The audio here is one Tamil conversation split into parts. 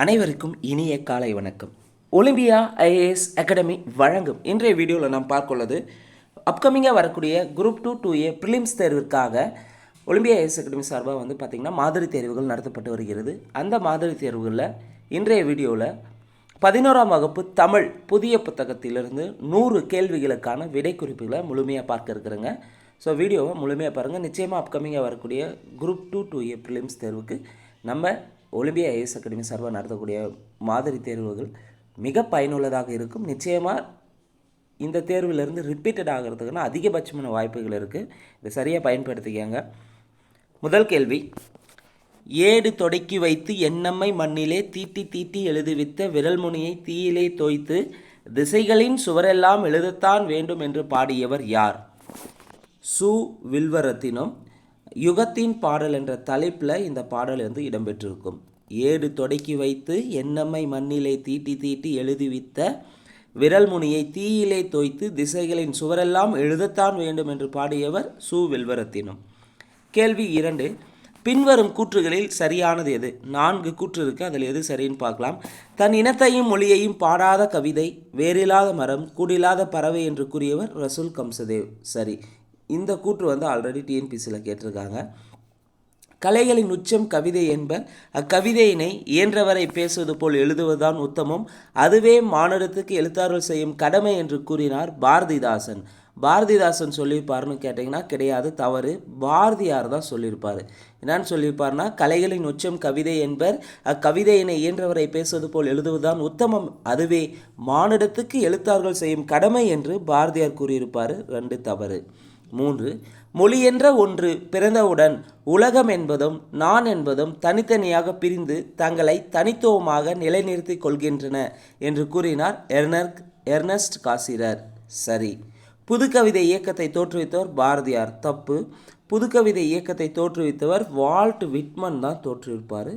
அனைவருக்கும் இனிய காலை வணக்கம். ஒலிம்பியா ஐஏஎஸ் அகாடமி வழங்கும் இன்றைய வீடியோவில் நாம் பார்க்கொள்ளது அப்கமிங்காக வரக்கூடிய குரூப் 2 2A ப்ரிலிம்ஸ் தேர்விற்காக ஒலிம்பியா ஐஏஎஸ் அகாடமி சார்பாக பார்த்திங்கன்னா மாதிரி தேர்வுகள் நடத்தப்பட்டு வருகிறது. அந்த மாதிரி தேர்வுகளில் இன்றைய வீடியோவில் 11ஆம் வகுப்பு தமிழ் புதிய புத்தகத்திலிருந்து 100 கேள்விகளுக்கான விடை குறிப்புகளை முழுமையாக பார்க்க இருக்கிறேங்க. ஸோ வீடியோவை முழுமையாக பாருங்கள். நிச்சயமாக அப்கமிங்காக வரக்கூடிய குரூப் 2 2A ப்ரிலிம்ஸ் தேர்வுக்கு நம்ம ஒலிம்பியா ஐஏஎஸ் அகாடமி சார்பாக நடத்தக்கூடிய மாதிரி தேர்வுகள் மிக பயனுள்ளதாக இருக்கும். நிச்சயமாக இந்த தேர்விலிருந்து ரிப்பீட்டட் ஆகிறதுக்குன்னா அதிகபட்சமான வாய்ப்புகள் இருக்குது. இதை சரியாக பயன்படுத்திக்கங்க. முதல் கேள்வி, ஏடு தொடக்கி வைத்து எண்ணம்மை மண்ணிலே தீட்டி தீட்டி எழுதுவித்த விரல்முனியை தீயிலே தோய்த்து திசைகளின் சுவரெல்லாம் எழுதத்தான் வேண்டும் என்று பாடியவர் யார்? சு. வில்வரத்தினம். யுகத்தின் பாடல் என்ற தலைப்பில் இந்த பாடல் இடம்பெற்றிருக்கும். ஏடு தொடக்கி வைத்து எண்ணம்மை மண்ணிலே தீட்டி தீட்டி எழுதுவித்த விரல்முனியை தீயிலே தோய்த்து திசைகளின் சுவரெல்லாம் எழுதத்தான் வேண்டும் என்று பாடியவர் சு. வில்வரத்தினம். கேள்வி 2, பின்வரும் கூற்றுகளில் சரியானது எது? 4 கூற்று இருக்குது, அதில் எது சரின்னு பார்க்கலாம். தன் இனத்தையும் மொழியையும் பாடாத கவிதை, வேறில்லாத மரம், கூடில்லாத பறவை என்று கூறியவர் ரசூல் கம்சதேவ். சரி, இந்த கூற்று ஆல்ரெடி டிஎன்பிசியில் கேட்டிருக்காங்க. கலைகளின் உச்சம் கவிதை என்பர், அக்கவிதையினை இயன்றவரை பேசுவது போல் எழுதுவதுதான் உத்தமம், அதுவே மானுடத்துக்கு எழுத்தாளர்கள் செய்யும் கடமை என்று கூறினார் பாரதிதாசன். பாரதிதாசன் சொல்லியிருப்பாருன்னு கேட்டிங்கன்னா கிடையாது, தவறு. பாரதியார் தான் சொல்லியிருப்பார். என்னன்னு சொல்லியிருப்பார்னா, கலைகளின் உச்சம் கவிதை என்பர், அக்கவிதையினை இயன்றவரை பேசுவது போல் எழுதுவதுதான் உத்தமம், அதுவே மானுடத்துக்கு எழுத்தாளர்கள் செய்யும் கடமை என்று பாரதியார் கூறியிருப்பார். 2 தவறு. 3, மொழி என்ற ஒன்று பிறந்தவுடன் உலகம் என்பதும் நான் என்பதும் தனித்தனியாக பிரிந்து தங்களை தனித்துவமாக நிலைநிறுத்தி கொள்கின்றன என்று கூறினார் எர்னஸ்ட் காசிரர். சரி. புதுக்கவிதை இயக்கத்தை தோற்றுவித்தவர் பாரதியார். தப்பு. புதுக்கவிதை இயக்கத்தை தோற்றுவித்தவர் வால்ட் விட்மன் தான் தோற்றுவிப்பார்.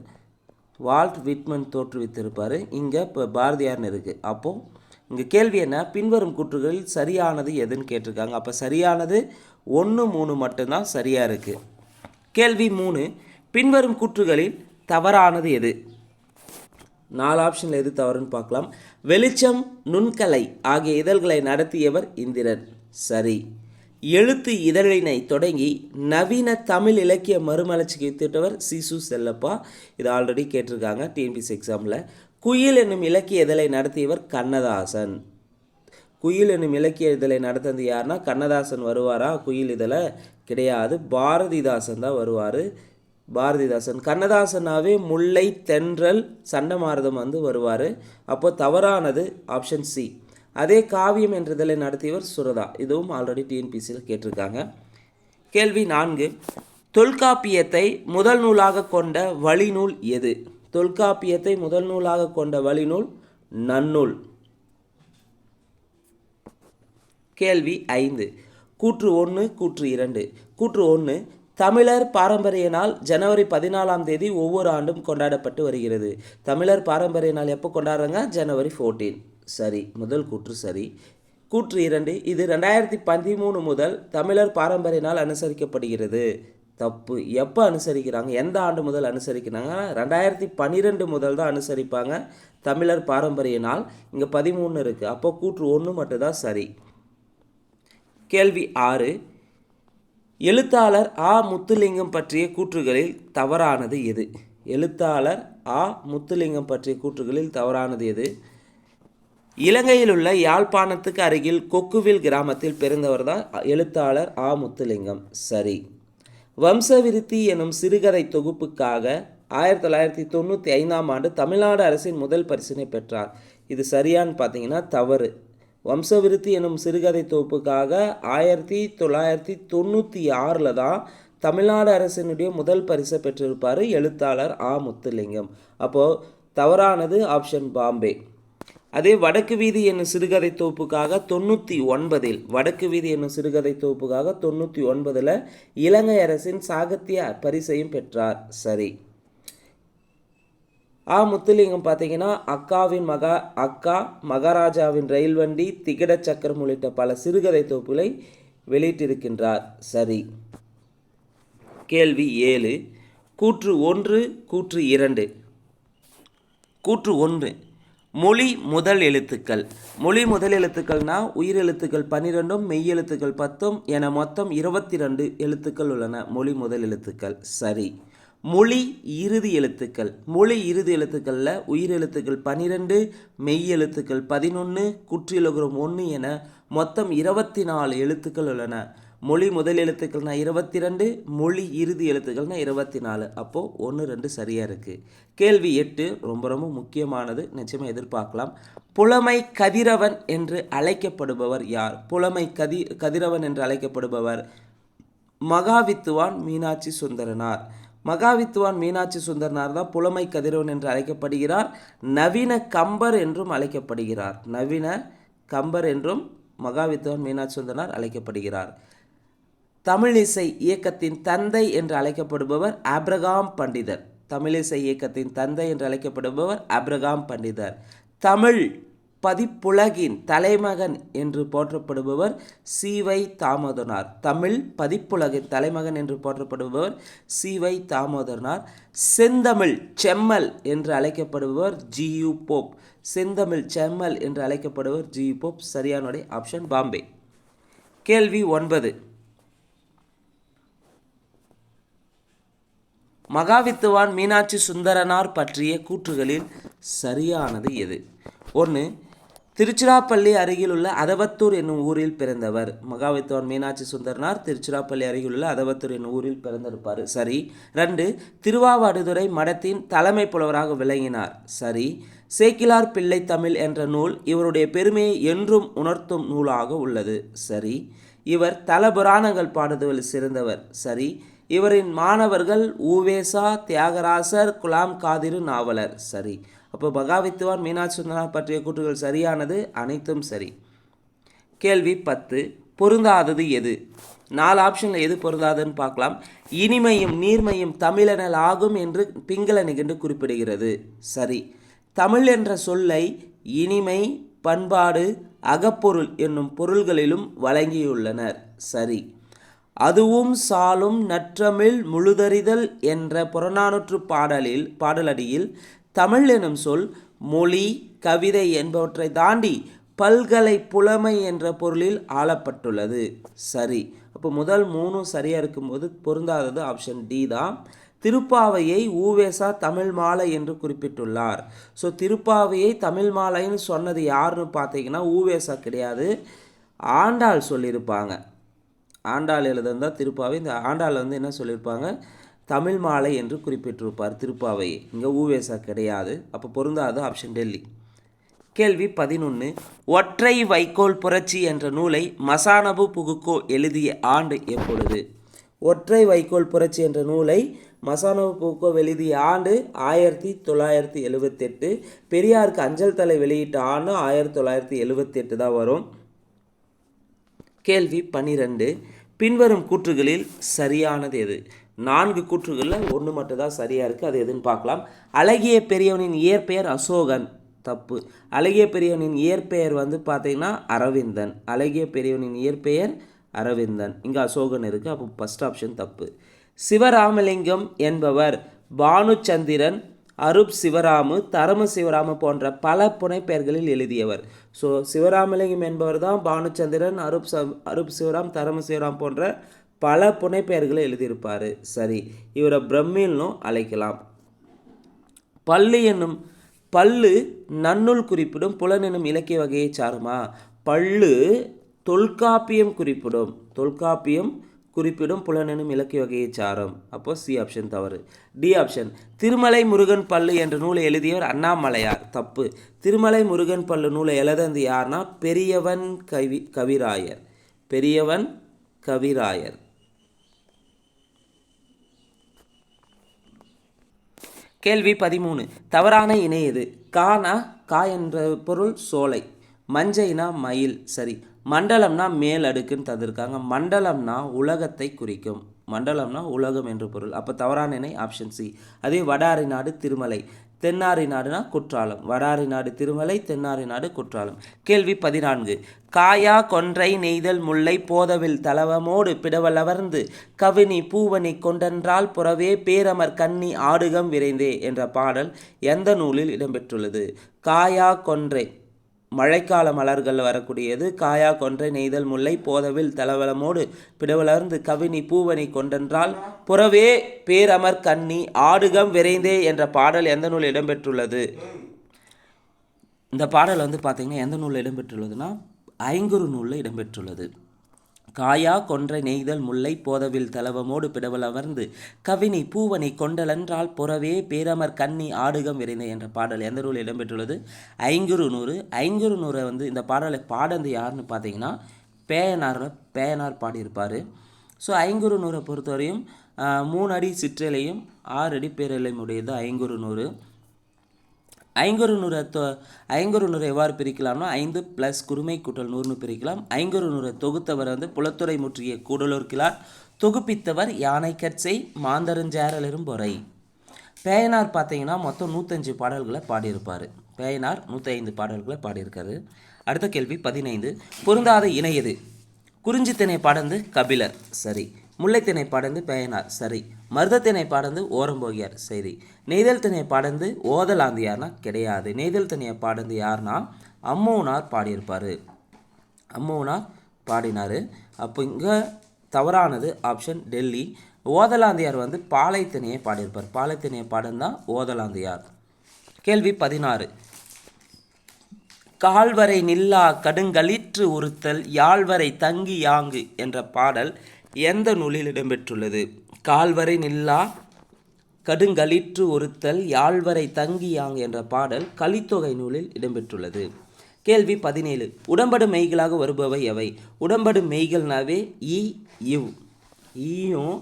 Walt Whitman தோற்றுவித்திருப்பார். இங்கே இப்போ பாரதியார்னு இருக்குது. அப்போது இங்கே கேள்வி என்ன? பின்வரும் கூற்றுகளில் சரியானது எதுன்னு கேட்டிருக்காங்க. அப்போ சரியானது 1, 3 மட்டும்தான் சரியாக இருக்குது. கேள்வி 3, பின்வரும் கூற்றுகளில் தவறானது எது? 4 ஆப்ஷனில் எது தவறுன்னு பார்க்கலாம். வெளிச்சம், நுண்கலை ஆகிய இதழ்களை நடத்தியவர் இந்திரன். சரி. எழுத்து இதழினை தொடங்கி நவீன தமிழ் இலக்கிய மறுமலர்ச்சிக்கு வித்திட்டவர் சிசு செல்லப்பா. இது ஆல்ரெடி கேட்டிருக்காங்க டிஎன்பிசி எக்ஸாமில். குயில் என்னும் இலக்கிய இதழை நடத்தியவர் கண்ணதாசன். குயில் என்னும் இலக்கிய இதழை நடத்தது யாருன்னா கண்ணதாசன் வருவாரா? குயில் இதழை கிடையாது, பாரதிதாசன் தான் வருவார். பாரதிதாசன். கண்ணதாசனாவே முல்லை, தென்றல், சண்டமாரதம் வருவார். அப்போ தவறானது ஆப்ஷன் சி. அதே காவியம் என்ற இதழை நடத்தியவர் சுரதா. இதுவும் ஆல்ரெடி டிஎன்பிசியில் கேட்டிருக்காங்க. கேள்வி 4, தொல்காப்பியத்தை முதல் நூலாக கொண்ட வழிநூல் எது? தொல்காப்பியத்தை முதல் நூலாக கொண்ட வழிநூல் நன்னூல். கேள்வி 5, கூற்று 1, கூற்று 2. கூற்று 1, தமிழர் பாரம்பரிய நாள் ஜனவரி 14ஆம் தேதி ஒவ்வொரு ஆண்டும் கொண்டாடப்பட்டு வருகிறது. தமிழர் பாரம்பரிய நாள் எப்போ கொண்டாடுறாங்க? ஜனவரி 14. சரி, முதல் கூற்று சரி. கூற்று 2, இது 2013 முதல் தமிழர் பாரம்பரிய நாள் அனுசரிக்கப்படுகிறது. தப்பு. எப்போ அனுசரிக்கிறாங்க? எந்த ஆண்டு முதல் அனுசரிக்கிறாங்க? 2012 முதல் தான் அனுசரிப்பாங்க தமிழர் பாரம்பரிய நாள். இங்கே 13 இருக்குது. அப்போ கூற்று 1 மட்டும்தான் சரி. கேள்வி 6, எழுத்தாளர் ஆ. முத்துலிங்கம் பற்றிய கூற்றுகளில் தவறானது எது? எழுத்தாளர் ஆ. முத்துலிங்கம் பற்றிய கூற்றுகளில் தவறானது எது? இலங்கையில் உள்ள யாழ்ப்பாணத்துக்கு அருகில் கொக்குவில் கிராமத்தில் பிறந்தவர் தான் எழுத்தாளர் ஆ. முத்துலிங்கம். சரி. வம்சவிருத்தி எனும் சிறுகதை தொகுப்புக்காக 1995ஆம் ஆண்டு தமிழ்நாடு அரசின் முதல் பரிசினை பெற்றார். இது சரியான்னு பார்த்தீங்கன்னா தவறு. வம்சவிருத்தி எனும் சிறுகதை தொகுப்புக்காக 1996 தான் தமிழ்நாடு அரசினுடைய முதல் பரிசை பெற்றிருப்பார் எழுத்தாளர் ஆ. முத்துலிங்கம். அப்போது தவறானது ஆப்ஷன் பாம்பே. அதே வடக்கு வீதி என்னும் சிறுகதை தொகுப்புக்காக 99 வடக்கு வீதி என்னும் சிறுகதை தொகுப்புக்காக 99 இலங்கை அரசின் சாகித்ய பரிசையும் பெற்றார். சரி. ஆ. முத்துலிங்கம் பார்த்தீங்கன்னா அக்கா, மகாராஜாவின் ரயில் வண்டி, திகட சக்கரம் உள்ளிட்ட பல சிறுகதை தொகுப்புகளை வெளியிட்டிருக்கின்றார். சரி. கேள்வி 7, கூற்று 1, கூற்று 2. கூற்று 1, மொழி முதல் எழுத்துக்கள். மொழி முதல் எழுத்துக்கள்னா உயிரெழுத்துக்கள் 12ம் மெய்யெழுத்துக்கள் 10ம் என மொத்தம் 22 எழுத்துக்கள் உள்ளன. மொழி முதல் எழுத்துக்கள் சரி. மொழி இறுதி எழுத்துக்கள். மொழி இறுதி எழுத்துக்களில் உயிரெழுத்துக்கள் 12, மெய்யெழுத்துக்கள் 11, குற்றியலுகரம் 1 என மொத்தம் 24 எழுத்துக்கள் உள்ளன. மொழி முதல் எழுத்துக்கள்னா 22, மொழி இறுதி எழுத்துக்கள்னா 24. அப்போது 1, 2 சரியாக இருக்குது. கேள்வி 8 ரொம்ப ரொம்ப முக்கியமானது, நிச்சயமாக எதிர்பார்க்கலாம். புலமை கதிரவன் என்று அழைக்கப்படுபவர் யார்? புலமை கதிரவன் என்று அழைக்கப்படுபவர் மகாவித்துவான் மீனாட்சி சுந்தரனார். மகாவித்துவான் மீனாட்சி சுந்தரனார் தான் புலமை கதிரவன் என்று அழைக்கப்படுகிறார். நவீன கம்பர் என்றும் அழைக்கப்படுகிறார். நவீன கம்பர் என்றும் மகாவித்துவான் மீனாட்சி சுந்தரனார் அழைக்கப்படுகிறார். தமிழிசை இயக்கத்தின் தந்தை என்று அழைக்கப்படுபவர் ஆப்ரகாம் பண்டிதர். தமிழிசை இயக்கத்தின் தந்தை என்று அழைக்கப்படுபவர் ஆப்ரகாம் பண்டிதர். தமிழ் பதிப்புலகின் தலைமகன் என்று போற்றப்படுபவர் சி.வை. தாமோதரனார். தமிழ் பதிப்புலகின் தலைமகன் என்று போற்றப்படுபவர் சி.வை. தாமோதரனார். செந்தமிழ் செம்மல் என்று அழைக்கப்படுபவர் ஜி.யு. போப். செந்தமிழ் செம்மல் என்று அழைக்கப்படுபவர் ஜி.யு. போப். சரியானுடைய ஆப்ஷன் பாம்பே. கேள்வி 9, மகாவித்துவான் மீனாட்சி சுந்தரனார் பற்றிய கூற்றுகளில் சரியானது எது? 1, திருச்சிராப்பள்ளி அருகிலுள்ள அதவத்தூர் என்னும் ஊரில் பிறந்தவர். மகாவித்துவான் மீனாட்சி சுந்தரனார் திருச்சிராப்பள்ளி அருகிலுள்ள அதவத்தூர் என்னும் ஊரில் பிறந்திருப்பார். சரி. 2, திருவாவடுதுறை மடத்தின் தலைமை புலவராக விளங்கினார். சரி. சேக்கிழார் பிள்ளை தமிழ் என்ற நூல் இவருடைய பெருமையை என்றும் உணர்த்தும் நூலாக உள்ளது. சரி. இவர் தல புராணங்கள் பாடுவதில் சிறந்தவர். சரி. இவரின் மாணவர்கள் உவேசா, தியாகராசர், குலாம் காதிரு நாவலர். சரி. அப்போ மகாவித்துவான் மீனாட்சி சுந்தரனார் பற்றிய கூற்றுகள் சரியானது, அனைத்தும் சரி. கேள்வி 10, பொருந்தாதது எது? 4 ஆப்ஷனில் எது பொருந்தாதுன்னு பார்க்கலாம். இனிமையும் நீர்மையும் தமிழெனல் ஆகும் என்று பிங்கள நிகண்டு குறிப்பிடுகிறது. சரி. தமிழ் என்ற சொல்லை இனிமை, பண்பாடு, அகப்பொருள் என்னும் பொருள்களிலும் வழங்கியுள்ளனர். சரி. அதுவும் சாலும் நற்றமிழ் முழுதறிதல் என்ற புறநானூற்று பாடலடியில் தமிழ் எனும் சொல் மொழி, கவிதை என்பவற்றை தாண்டி பல்கலை புலமை என்ற பொருளில் ஆளப்பட்டுள்ளது. சரி. அப்போ முதல் 3 சரியாக இருக்கும்போது பொருந்தாதது ஆப்ஷன் டி தான். திருப்பாவையை உவேசா தமிழ் மாலை என்று குறிப்பிட்டுள்ளார். ஸோ திருப்பாவையை தமிழ் மாலைன்னு சொன்னது யாருன்னு பார்த்தீங்கன்னா உவேசா கிடையாது, ஆண்டாள் சொல்லியிருப்பாங்க. ஆண்டாள் எழுதுந்தான் திருப்பாவை. இந்த ஆண்டாள் என்ன சொல்லியிருப்பாங்க, தமிழ் மாலை என்று குறிப்பிட்டிருப்பார் திருப்பாவையை. இங்கே உவேசா கிடையாது. அப்போ பொருந்தாது ஆப்ஷன் டெல்லி. கேள்வி 11, ஒற்றை வைக்கோல் புரட்சி என்ற நூலை மசானபு புகுக்கோ எழுதிய ஆண்டு எப்பொழுது? ஒற்றை வைக்கோல் புரட்சி என்ற நூலை மசானபு புகுக்கோ எழுதிய ஆண்டு 1978. பெரியாருக்கு அஞ்சல் தலை வெளியிட்ட ஆண்டு 1978 தான் வரும். கேள்வி 12, பின்வரும் கூற்றுகளில் சரியானது எது? 4 கூற்றுகளில் 1 மட்டும்தான் சரியாக இருக்குது. அது எதுன்னு பார்க்கலாம். அழகிய பெரியவனின் இயற்பெயர் அசோகன். தப்பு. அழகிய பெரியவனின் இயற்பெயர் பார்த்தீங்கன்னா அரவிந்தன். அழகிய பெரியவனின் இயற்பெயர் அரவிந்தன். இங்கே அசோகன் இருக்குது. அப்போ ஃபஸ்ட் ஆப்ஷன் தப்பு. சிவராமலிங்கம் என்பவர் பானுச்சந்திரன், அருப் சிவராமு, தரம சிவராமு போன்ற பல புனைப்பெயர்களில் எழுதியவர். ஸோ சிவராமலிங்கம் என்பவர் தான் பானுச்சந்திரன், அருப் சிவராம், தரம சிவராம் போன்ற பல புனைப்பெயர்களை எழுதியிருப்பார். சரி. இவரை பிரம்மில்னும் அழைக்கலாம். பல்லு நன்னூல் குறிப்பிடும் புலன் எனும் இலக்கிய வகையை சாருமா? பல்லு தொல்காப்பியம் குறிப்பிடும் புலன் எனும் இலக்கிய வகையை சாரும். அப்போ சி ஆப்ஷன் தவறு. டி ஆப்ஷன், திருமலை முருகன் பல்லு என்ற நூலை எழுதியவர் அண்ணாமலையார். தப்பு. திருமலை முருகன் பல்லு நூலை எழுதந்து யார்னா பெரியவன் கவிராயர். கேள்வி 13, தவறான இணை எது? கா என்ற பொருள் சோலை, மஞ்சைனா மயில். சரி. மண்டலம்னா மேல் அடுக்குன்னு தந்திருக்காங்க. மண்டலம்னா உலகத்தை குறிக்கும். மண்டலம்னா உலகம் என்று பொருள். அப்போ தவறான இணை ஆப்ஷன் சி. அதே வடாரி நாடு திருமலை. தென்னாரி நாடுனா குற்றாலம். வடாரி நாடு திருமலை, தென்னாரி நாடு குற்றாலம். கேள்வி 14. காயா கொன்றை நெய்தல் முல்லை போதவில் தலவமோடு பிடவலவர்ந்து கவினி பூவனி கொண்டென்றால் புறவே பேரமர் கன்னி ஆடுகம் விரைந்தே என்ற பாடல் எந்த நூலில் இடம்பெற்றுள்ளது? காயா கொன்றை மழைக்கால மலர்கள் வரக்கூடியது. காயா கொன்றை நெய்தல் முல்லை போதவில் தலவலமோடு பிடவலர்ந்து கவினி பூவனி கொண்டென்றால் புறவே பேரமர் கன்னி ஆடுகம் விரைந்தே என்ற பாடல் எந்த நூல் இடம்பெற்றுள்ளது? இந்த பாடல் பார்த்திங்கன்னா எந்த நூலில் இடம்பெற்றுள்ளதுன்னா ஐங்குறு நூலில் இடம்பெற்றுள்ளது. காயா கொன்றை நெய்தல் முல்லை போதவில் தலவமோடு பிடவலவர்ந்து கவினி பூவனி கொண்டலென்றால் புறவே பேரமர் கன்னி ஆடுகம் விரைந்த என்ற பாடல் எந்த நூலில் இடம்பெற்றுள்ளது? ஐங்குறு நூறு. ஐங்குறு நூறை இந்த பாடலை பாடந்து யாருன்னு பார்த்தீங்கன்னா பேயனார் பாடியிருப்பார். ஸோ ஐங்குறு நூறை பொறுத்தவரையும் 3 அடி சிற்றலையும் 6 அடி பேரலையும் உடையது ஐங்குறு நூறு. ஐங்குறு நூறை எவ்வாறு பிரிக்கலாம்னா 5 + குறுமை கூட்டல் 100ன்னு பிரிக்கலாம். ஐங்குறு நூறை தொகுத்தவர் புலத்துறை முற்றிய கூடலூர் கிழார், தொகுப்பித்தவர் யானை கற்சை மாந்தரஞ்சேரலிரும் பொறை. பேயனார் பார்த்தீங்கன்னா மொத்தம் 105 பாடல்களை பாடியிருப்பார். பேயனார் 105 பாடல்களை பாடியிருக்காரு. அடுத்த கேள்வி 15. பொருந்தாத இணை எது? குறிஞ்சித்திணை பாடந்து கபிலர், சரி. முல்லைத்திணை பாடந்து பேயனார், சரி. மருதத்திணை பாடந்து ஓரம்போகியார், சரி. நெய்தல் திணை பாடந்து ஓதலாந்தியார்னா கிடையாது. நெய்தல் திணையை பாடந்து யார்னா அம்மூனார் பாடியிருப்பார். அம்மூனார் பாடினார். அப்போ இங்கே தவறானது ஆப்ஷன் டெல்லி. ஓதலாந்தியார் பாலைத்திணையை பாடியிருப்பார். பாலைத்திணையை பாடந்தான் ஓதலாந்தியார். கேள்வி 16. கால்வரை நில்லா கடுங்களிற்று உறுத்தல் யாழ்வரை தங்கி யாங்கு என்ற பாடல் எந்த நூலில் இடம்பெற்றுள்ளது? கால்வரை நில்லா கடுங்களிற்று ஒருத்தல் யாழ்வரை தங்கி யாங்கு என்ற பாடல் கலித்தொகை நூலில் இடம்பெற்றுள்ளது. கேள்வி 17. உடம்படு மெய்களாக வருபவை எவை? உடம்படு மெய்கள்னாவே இவ் ஈயும்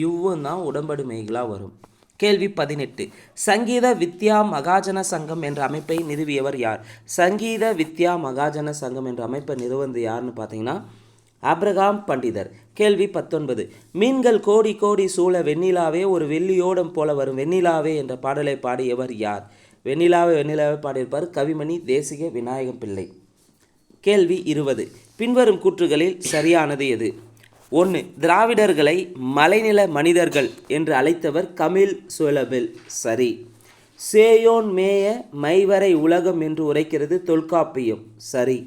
இவ்வும் தான் உடம்படு மெய்களாக வரும். கேள்வி 18. சங்கீத வித்யா மகாஜன சங்கம் என்ற அமைப்பை நிறுவியவர் யார்? சங்கீத வித்யா மகாஜன சங்கம் என்ற அமைப்பை நிறுவந்து யாருன்னு பார்த்தீங்கன்னா ஆப்ரகாம் பண்டிதர். கேள்வி 19. மீன்கள் கோடி கோடி சூழ வெண்ணிலாவே ஒரு வெள்ளியோடம் போல வரும் வெண்ணிலாவே என்ற பாடலை பாடியவர் யார்? வெண்ணிலாவே பாடியிருப்பார் கவிமணி தேசிக விநாயகம் பிள்ளை. கேள்வி 20. பின்வரும் கூற்றுகளில் சரியானது எது? 1. திராவிடர்களை மலைநில மனிதர்கள் என்று அழைத்தவர் கமில் சுலபில், சரி. சேயோன் மேய மைவரை உலகம் என்று உரைக்கிறது தொல்காப்பியம், சரி.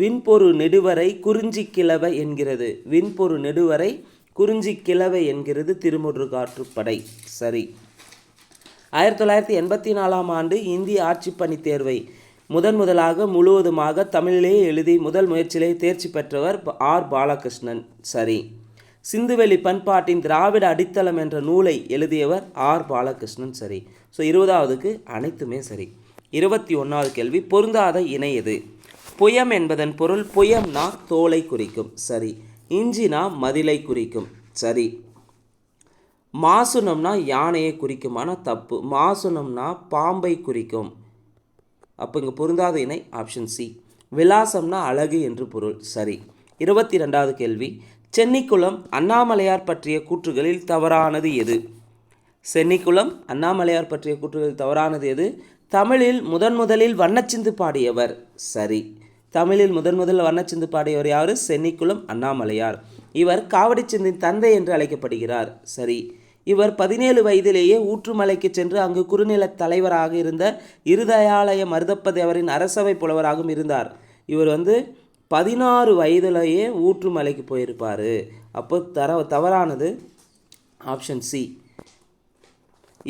விண்பொரு நெடுவரை குறிஞ்சி கிழவை என்கிறது. விண்பொரு நெடுவரை குறிஞ்சி கிழவை என்கிறது திருமுருகாற்றுப்படை, சரி. 1984ஆம் ஆண்டு இந்திய ஆட்சிப்பணி தேர்வை முதலாக முழுவதுமாக தமிழிலேயே எழுதி முதல் முயற்சியிலே தேர்ச்சி பெற்றவர் ஆர் பாலகிருஷ்ணன், சரி. சிந்துவெளி பண்பாட்டின் திராவிட அடித்தளம் என்ற நூலை எழுதியவர் ஆர் பாலகிருஷ்ணன், சரி. ஸோ 20ஆவதுக்கு அனைத்துமே சரி. 21வது கேள்வி. பொருந்தாத இணை எது? புயம் என்பதன் பொருள் புயம்னா தோலை குறிக்கும், சரி. இஞ்சினா மதிலை குறிக்கும், சரி. மாசுனம்னா யானையை குறிக்கும், ஆனால் தப்பு. மாசுனம்னா பாம்பை குறிக்கும். அப்போ இங்கே பொருந்தாத இணை ஆப்ஷன் சி. விலாசம்னா அழகு என்று பொருள், சரி. 22வது கேள்வி. சென்னிக்குளம் அண்ணாமலையார் பற்றிய கூற்றுகளில் தவறானது எது? சென்னிக்குளம் அண்ணாமலையார் பற்றிய கூற்றுகளில் தவறானது எது? தமிழில் முதலில் வண்ணச்சிந்து பாடியவர், சரி. தமிழில் முதலில் வண்ணச்சிந்து பாடியவர் யார்? சென்னிக்குளம் அண்ணாமலையார். இவர் காவடிச்சிந்தின் தந்தை என்று அழைக்கப்படுகிறார், சரி. இவர் 17 வயதிலேயே ஊற்றுமலைக்கு சென்று அங்கு குறுநில தலைவராக இருந்த இருதயாலய மருதப்பதேவரின் அரசவை புலவராகவும் இருந்தார். இவர் 16 வயதிலேயே ஊற்றுமலைக்கு போயிருப்பார். அப்போ தவறானது ஆப்ஷன் சி.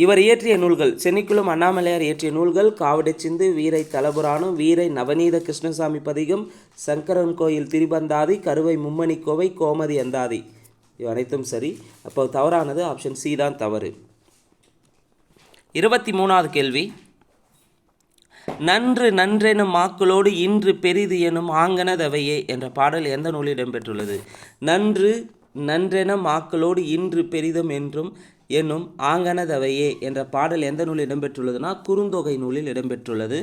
இவர் இயற்றிய நூல்கள் சென்னிக்குளம் அண்ணாமலையார் இயற்றிய நூல்கள் காவடிச்சிந்து, வீரை தலபுராணம், வீரை நவநீத கிருஷ்ணசாமி பதிகம், சங்கரன் கோயில் திரிபந்தாதி, கருவை மும்மணி கோவை, கோமதி அந்தாதி. இவை அனைத்தும் சரி. அப்போ தவறானது ஆப்ஷன் சி தான் தவறு. 23வது கேள்வி. நன்று நன்றெனும் மாக்களோடு இன்று பெரிது எனும் ஆங்கனதவையே என்ற பாடல் எந்த நூலில் இடம்பெற்றுள்ளது? நன்று நன்றென மாக்களோடு இன்று பெரிதும் என்றும் என்னும் ஆங்கனதவையே என்ற பாடல் எந்த நூலில் இடம்பெற்றுள்ளதுன்னா குறுந்தொகை நூலில் இடம்பெற்றுள்ளது.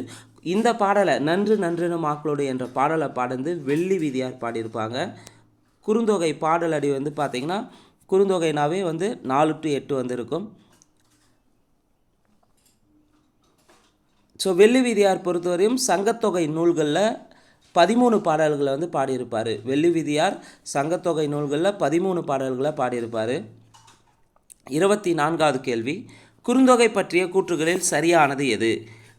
இந்த பாடலை நன்றென மாக்களோடு என்ற பாடலை பாடந்து வெள்ளி வீதியார் பாடியிருப்பாங்க. குறுந்தொகை பாடல் அடி பார்த்திங்கன்னா குறுந்தொகைனாவே 4 to 8 வந்திருக்கும். ஸோ வெள்ளி விதியார் பொறுத்தவரையும் சங்கத்தொகை நூல்களில் 13 பாடல்களை வந்து பாடியிருப்பார். வெள்ளி விதியார் சங்கத்தொகை நூல்களில் 13 பாடல்களை பாடியிருப்பார். 24வது கேள்வி, குறுந்தொகை பற்றிய கூற்றுகளில் சரியானது எது?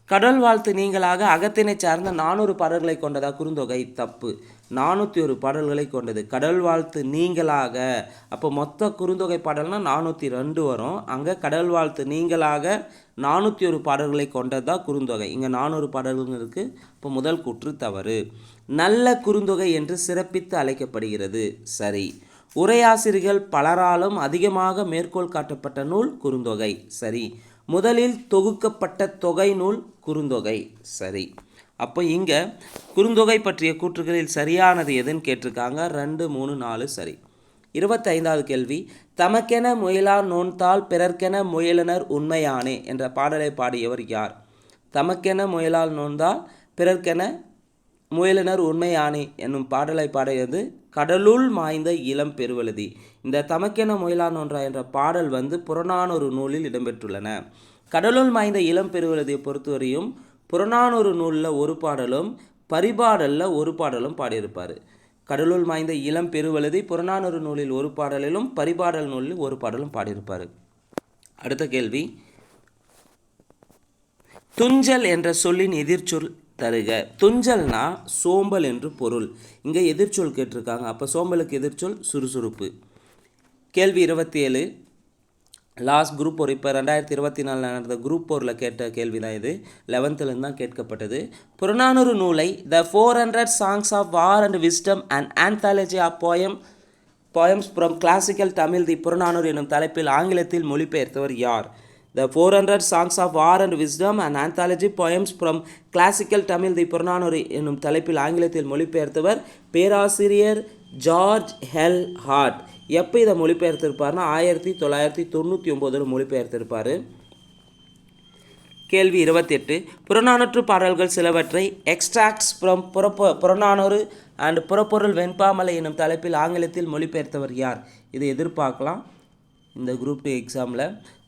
கடல் வாழ்த்து நீங்களாக அகத்தினை சார்ந்த 400 பாடல்களை கொண்டதா குறுந்தொகை? தப்பு. 401 பாடல்களை கொண்டது. கடல் வாழ்த்து நீங்களாக, அப்போ மொத்த குறுந்தொகை பாடல்னா 402 வரும். அங்கே கடல் வாழ்த்து நீங்களாக 401 பாடல்களை கொண்டது தான் குறுந்தொகை. இங்கே 400 பாடல்கள் இருக்குது. இப்போ முதல் கூற்று தவறு. நல்ல குறுந்தொகை என்று சிறப்பித்து அழைக்கப்படுகிறது. சரி. உரையாசிரியர்கள் பலராலும் அதிகமாக மேற்கோள் காட்டப்பட்ட நூல் குறுந்தொகை. சரி. முதலில் தொகுக்கப்பட்ட தொகை நூல் குறுந்தொகை. சரி. அப்போ இங்கே குறுந்தொகை பற்றிய கூற்றுகளில் சரியானது எதுன்னு கேட்டிருக்காங்க. 2, 3, 4 சரி. 25வது கேள்வி, தமக்கென முயலார் நோன்தால் பிறர்க்கென முயலனர் உண்மையானே என்ற பாடலை பாடியவர் யார்? தமக்கென முயலால் நோன்தால் பிறர்க்கென முயலனர் உண்மையானே என்னும் பாடலை பாடியது கடலுள் மாய்ந்த இளம் பெருவழுதி. இந்த தமக்கென முயலான் ஒன்றா என்ற பாடல் வந்து புறநானூறு நூலில் இடம்பெற்றுள்ளன. கடலுள் மாய்ந்த இளம் பெருவழுதியை பொறுத்தவரையும் புறநானூறு நூலில் ஒரு பாடலும் பரிபாடலில் ஒரு பாடலும் பாடியிருப்பார். கடலுள் மாய்ந்த இளம் பெருவழுதி புறநானூறு நூலில் ஒரு பாடலிலும் பரிபாடல் நூலில் ஒரு பாடலும் பாடியிருப்பார். அடுத்த கேள்வி, துஞ்சல் என்ற சொல்லின் எதிர்ச்சொல் தருக. துஞ்சல்னா சோம்பல் என்று பொருள். இங்கே எதிர்ச்சொல் கேட்டிருக்காங்க. அப்போ சோம்பலுக்கு எதிர்ச்சொல் சுறுசுறுப்பு. கேள்வி 27, லாஸ்ட் குரூப் 4, இப்போ 2024 நடந்த குரூப் 4ல் கேட்ட கேள்வி தான் இது. 11th தான் கேட்கப்பட்டது. புறநானூறு நூலை the 400 songs of war and wisdom and anthology of poems from classical Tamil the Purananuru என்னும் தலைப்பில் ஆங்கிலத்தில் மொழிபெயர்த்தவர் யார்? The 400 Songs of War and Wisdom and Anthology Poems from Classical Tamil தி புறநானூறு என்னும் தலைப்பில் ஆங்கிலத்தில் மொழிபெயர்த்தவர் பேராசிரியர் ஜார்ஜ் ஹெல் ஹார்ட். எப்போ இதை மொழிபெயர்த்திருப்பார்னா 1999 மொழிபெயர்த்திருப்பார். கேள்வி 28, புறநானூற்று பாடல்கள் சிலவற்றை எக்ஸ்ட்ராக்ட்ஸ் ஃப்ரம் புறநானூறு அண்ட் புறப்பொருள் வெண்பாமலை என்னும் தலைப்பில் ஆங்கிலத்தில் மொழிபெயர்த்தவர் யார்? இதை எதிர்பார்க்கலாம் இந்த குரூப் 2 எக்ஸாமில்.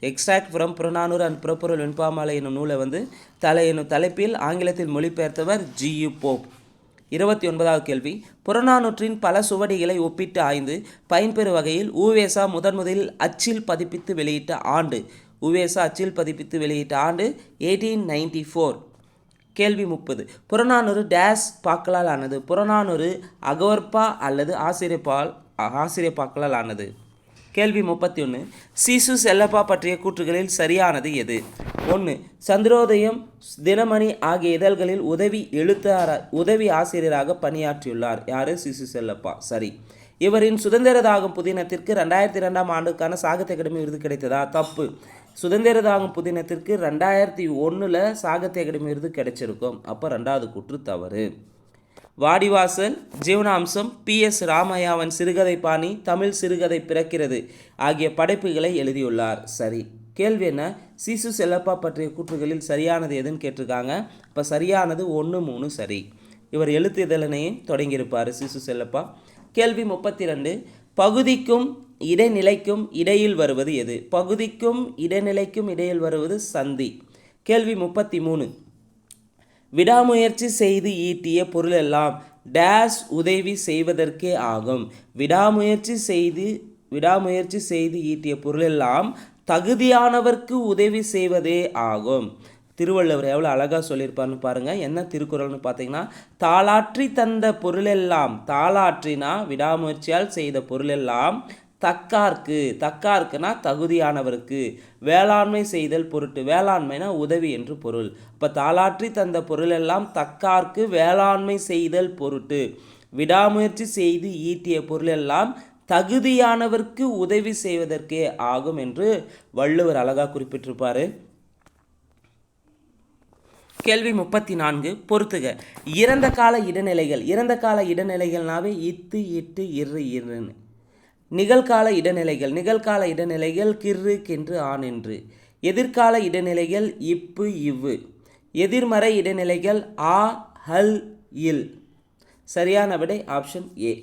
எக்ஸ்ட்ராக்ட் ஃப்ரம் புறநானூறு அண்ட் புறப்பொருள் வெண்பாமலை என்னும் நூலை வந்து என்னும் தலைப்பில் ஆங்கிலத்தில் மொழிபெயர்த்தவர் ஜி.யு. போப். 29வது கேள்வி, புறநானூற்றின் பல சுவடிகளை ஒப்பிட்டு ஆய்ந்து பயன்பெறு வகையில் உவேசா முதலில் அச்சில் பதிப்பித்து வெளியிட்ட ஆண்டு? உவேசா அச்சில் பதிப்பித்து வெளியிட்ட ஆண்டு 1894. கேள்வி 30, புறநானூறு டேஸ் பாக்களால் ஆனது? புறநானூறு அகவற்பா அல்லது ஆசிரியப்பாக்களால் ஆனது? கேள்வி 31, சீசு செல்லப்பா பற்றிய கூற்றுகளில் சரியானது எது? 1, சந்திரோதயம், தினமணி ஆகிய இதழ்களில் உதவி ஆசிரியராக பணியாற்றியுள்ளார். யார்? சீசு செல்லப்பா. சரி. இவரின் சுதந்திர தாகம் புதினத்திற்கு 2002ஆம் ஆண்டுக்கான சாகித்ய அகாடமி விருது கிடைத்ததா? தப்பு. சுதந்திர தாகம் புதினத்திற்கு 2001 சாகித்ய அகாடமி விருது கிடைச்சிருக்கும். அப்போ 2வது கூற்று தவறு. வாடிவாசல், ஜீவனாம்சம், P.S. ராமையாவின் சிறுகதை பாணி, தமிழ் சிறுகதை பிறக்கிறது ஆகிய படைப்புகளை எழுதியுள்ளார். சரி. கேள்வி என்ன? சீசு செல்லப்பா பற்றிய கூற்றுகளில் சரியானது எதுன்னு கேட்டிருக்காங்க. இப்போ சரியானது 1, 3 சரி. இவர் எழுத்து இதழனையும் தொடங்கியிருப்பார் சீசு செல்லப்பா. கேள்வி 32, பகுதிக்கும் இடைநிலைக்கும் இடையில் வருவது எது? பகுதிக்கும் இடைநிலைக்கும் இடையில் வருவது சந்தி. கேள்வி 33, விடாமுயற்சி செய்து ஈட்டிய பொருளெல்லாம் டேஸ் உதவி செய்வதற்கே ஆகும். விடாமுயற்சி செய்து ஈட்டிய பொருளெல்லாம் தகுதியானவர்க்கு உதவி செய்வதே ஆகும். திருவள்ளுவர் எவ்வளோ அழகாக சொல்லியிருப்பார்னு பாருங்கள். என்ன திருக்குறள்னு பார்த்தீங்கன்னா, தாளாற்றி தந்த பொருளெல்லாம், தாளாற்றினா விடாமுயற்சியால் செய்த பொருளெல்லாம் தக்கார்க்குனா தகுதியானவருக்கு, வேளாண்மை செய்தல் பொருட்டு, வேளாண்மைனா உதவி என்று பொருள். இப்போ தாளாற்றி தந்த பொருளெல்லாம் தக்கார்க்கு வேளாண்மை செய்தல் பொருட்டு, விடாமுயற்சி செய்து ஈட்டிய பொருளெல்லாம் தகுதியானவர்க்கு உதவி செய்வதற்கே ஆகும் என்று வள்ளுவர் அழகாக குறிப்பிட்டிருப்பார். கேள்வி 34, பொறுத்துக. இறந்த கால இடைநிலைகள்னாவே இத்து, இட்டு, இரு, இருன்னு. நிகழ்கால இடைநிலைகள் கிறு, கின்று, ஆன் என்று. எதிர்கால இடைநிலைகள் இப்பு, இவ்வு. எதிர்மறை இடைநிலைகள் ஆ, ஹல், இல். சரியான விடை ஆப்ஷன் ஏ.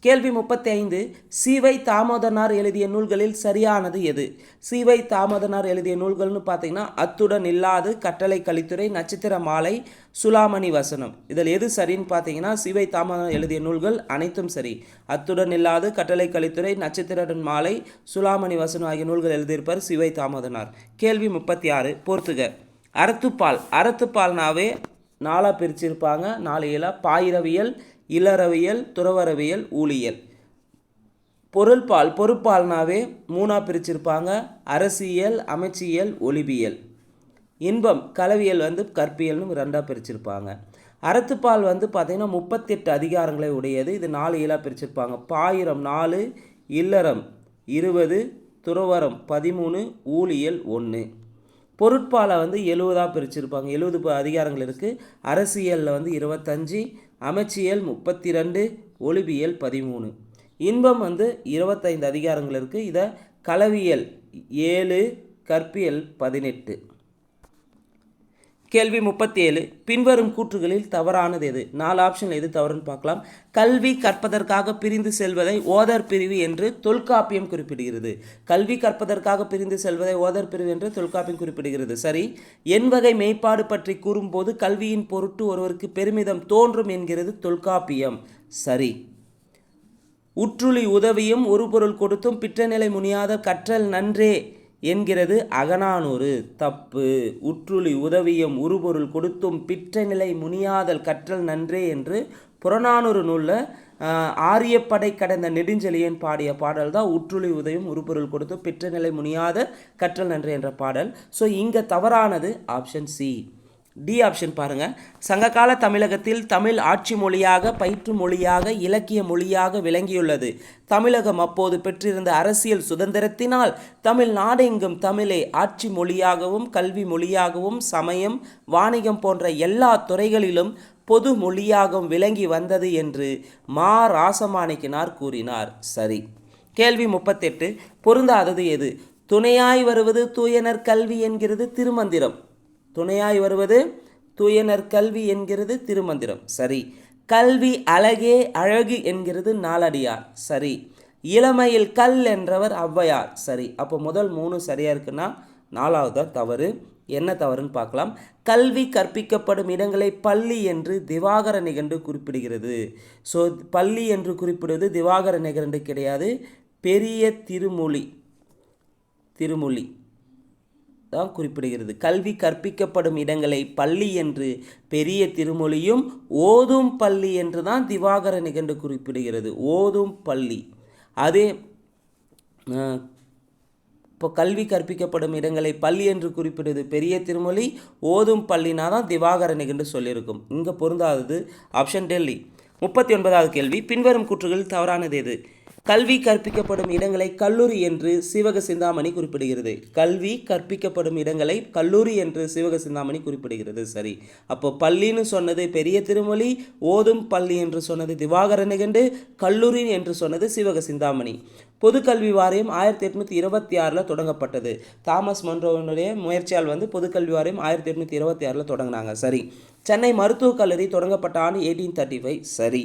கேள்வி 35 சி.வை. தாமோதரனார் எழுதிய நூல்களில் சரியானது எது? சி.வை. தாமோதரனார் எழுதிய நூல்கள்னு பார்த்தீங்கன்னா அத்துடன் இல்லாது, கட்டளை கலித்துறை, நட்சத்திர மாலை, சுலாமணி வசனம். இதில் எது சரின்னு பார்த்தீங்கன்னா சி.வை. தாமோதரனார் எழுதிய நூல்கள் அனைத்தும் சரி. அத்துடன் இல்லாது, கட்டளை கலித்துறை, நட்சத்திர மாலை, சுலாமணி வசனம் ஆகிய நூல்கள் எழுதியிருப்பார் சி.வை. தாமோதரனார். கேள்வி 36 பொறுத்துக. அறத்துப்பால்னாவே 4 பிரிச்சிருப்பாங்க. 4 இயலா பாயிரவியல், இளறவியல், துறவரவியல், ஊழியல். பொருட்பால்னாவே 3 பிரிச்சிருப்பாங்க. அரசியல், அமைச்சியல், ஒலிபியல். இன்பம் கலவியல் கற்பியல்னு 2 பிரிச்சிருப்பாங்க. அறத்துப்பால் பார்த்தீங்கன்னா 38 அதிகாரங்களை உடையது. இது 4 இயலாக பிரிச்சிருப்பாங்க. பாயிரம் 4, இல்லறம் 20, துறவரம் 13, ஊழியல் 1. பொருட்பாலை 70 பிரிச்சிருப்பாங்க. 70 அதிகாரங்கள் இருக்குது. அரசியலில் 25, அமைச்சியல் 32, ஒலிபியல் 13. இன்பம் 25 அதிகாரங்கள் இருக்குது. இதை களவியல் 7, கற்பியல் 18. கேள்வி 37 பின்வரும் கூற்றுகளில் தவறானது எது? 4 ஆப்ஷன் எது தவறுன்னு பார்க்கலாம். கல்வி கற்பதற்காக பிரிந்து செல்வதை ஓதர் பிரிவு என்று தொல்காப்பியம் குறிப்பிடுகிறது. கல்வி கற்பதற்காக பிரிந்து செல்வதை ஓதர் பிரிவு என்று தொல்காப்பியம் குறிப்பிடுகிறது. சரி. எண்வகை மெய்ப்பாடு பற்றி கூறும்போது கல்வியின் பொருட்டு ஒருவருக்கு பெருமிதம் தோன்றும் என்கிறது தொல்காப்பியம். சரி. உற்றுளி உதவியும் ஒரு பொருள் கொடுத்தும் பிற்றநிலை முனியாத கற்றல் நன்றே என்கிறது அகநானூறு. தப்பு. உற்றுளி உதவியும் உருபொருள் கொடுத்தும் பிற்றநிலை முனியாதல் கற்றல் நன்றே என்று புறநானூறு நூலில் ஆரியப்படை கடந்த நெடுஞ்செழியன் பாடிய பாடல் தான் உற்றுளி உதவியும் உருபொருள் கொடுத்தும் பிற்றநிலை முனியாத கற்றல் நன்றே என்ற பாடல். ஸோ இங்கே தவறானது ஆப்ஷன் சி. டி ஆப்ஷன் பாருங்க. சங்ககால தமிழகத்தில் தமிழ் ஆட்சி மொழியாக, பயிற்று மொழியாக, இலக்கிய மொழியாக விளங்கியுள்ளது. தமிழகம் அப்போது பெற்றிருந்த அரசியல் சுதந்திரத்தினால் தமிழ் நாடெங்கும் தமிழை ஆட்சி மொழியாகவும், கல்வி மொழியாகவும், சமயம், வாணிகம் போன்ற எல்லா துறைகளிலும் பொது மொழியாகவும் விளங்கி வந்தது என்று மா ராசமாணிக்கனார் கூறினார். சரி. கேள்வி 38 பொருந்தாதது எது? துணையாய் வருவது தூயனர் கல்வி என்கிறது திருமந்திரம். துணையாய் வருவது தூயனர் கல்வி என்கிறது திருமந்திரம். சரி. கல்வி அழகே அழகு என்கிறது நாலடியார். சரி. இளமையில் கல் என்றவர் ஔவையார். சரி. அப்போ முதல் 3 சரியாக இருக்குன்னா 4வது தவறு. என்ன தவறுன்னு பார்க்கலாம். கல்வி கற்பிக்கப்படும் இடங்களை பள்ளி என்று திவாகர நிகண்டு குறிப்பிடுகிறது. ஸோ பள்ளி என்று குறிப்பிடுவது திவாகர நிகண்டு கிடையாது, பெரிய திருமொழி தான் குறிப்பிடுகிறது. கல்வி கற்பிக்கப்படும் இடங்களை பள்ளி என்று பெரிய திருமொழியும், ஓதும் பள்ளி என்று தான் திவாகர நிகண்டு குறிப்பிடுகிறது. ஓதும் பள்ளி. அதே இப்போ கல்வி கற்பிக்கப்படும் இடங்களை பள்ளி என்று குறிப்பிடுவது பெரிய திருமொழி, ஓதும் பள்ளினா தான் திவாகர நிகண்டு சொல்லியிருக்கும். இங்கே பொருந்தாதது ஆப்ஷன் டெல்லி. 39வது கேள்வி பின்வரும் கூற்றுகளில் தவறானது எது? கல்வி கற்பிக்கப்படும் இடங்களை கல்லூரி என்று சீவக சிந்தாமணி குறிப்பிடுகிறது. கல்வி கற்பிக்கப்படும் இடங்களை கல்லூரி என்று சீவக சிந்தாமணி குறிப்பிடுகிறது. சரி. அப்போ பள்ளின்னு சொன்னது பெரிய திருமொழி, ஓதும் பள்ளி என்று சொன்னது திவாகர நிகண்டு, கல்லூரி என்று சொன்னது சீவக சிந்தாமணி. பொதுக்கல்வி வாரியம் 1826 தொடங்கப்பட்டது. தாமஸ் மன்ரோனுடைய முயற்சியால் பொதுக்கல்வி வாரியம் 1826 தொடங்கினாங்க. சரி. சென்னை மருத்துவக் கல்லூரி தொடங்கப்பட்ட ஆண்டு 1835. சரி.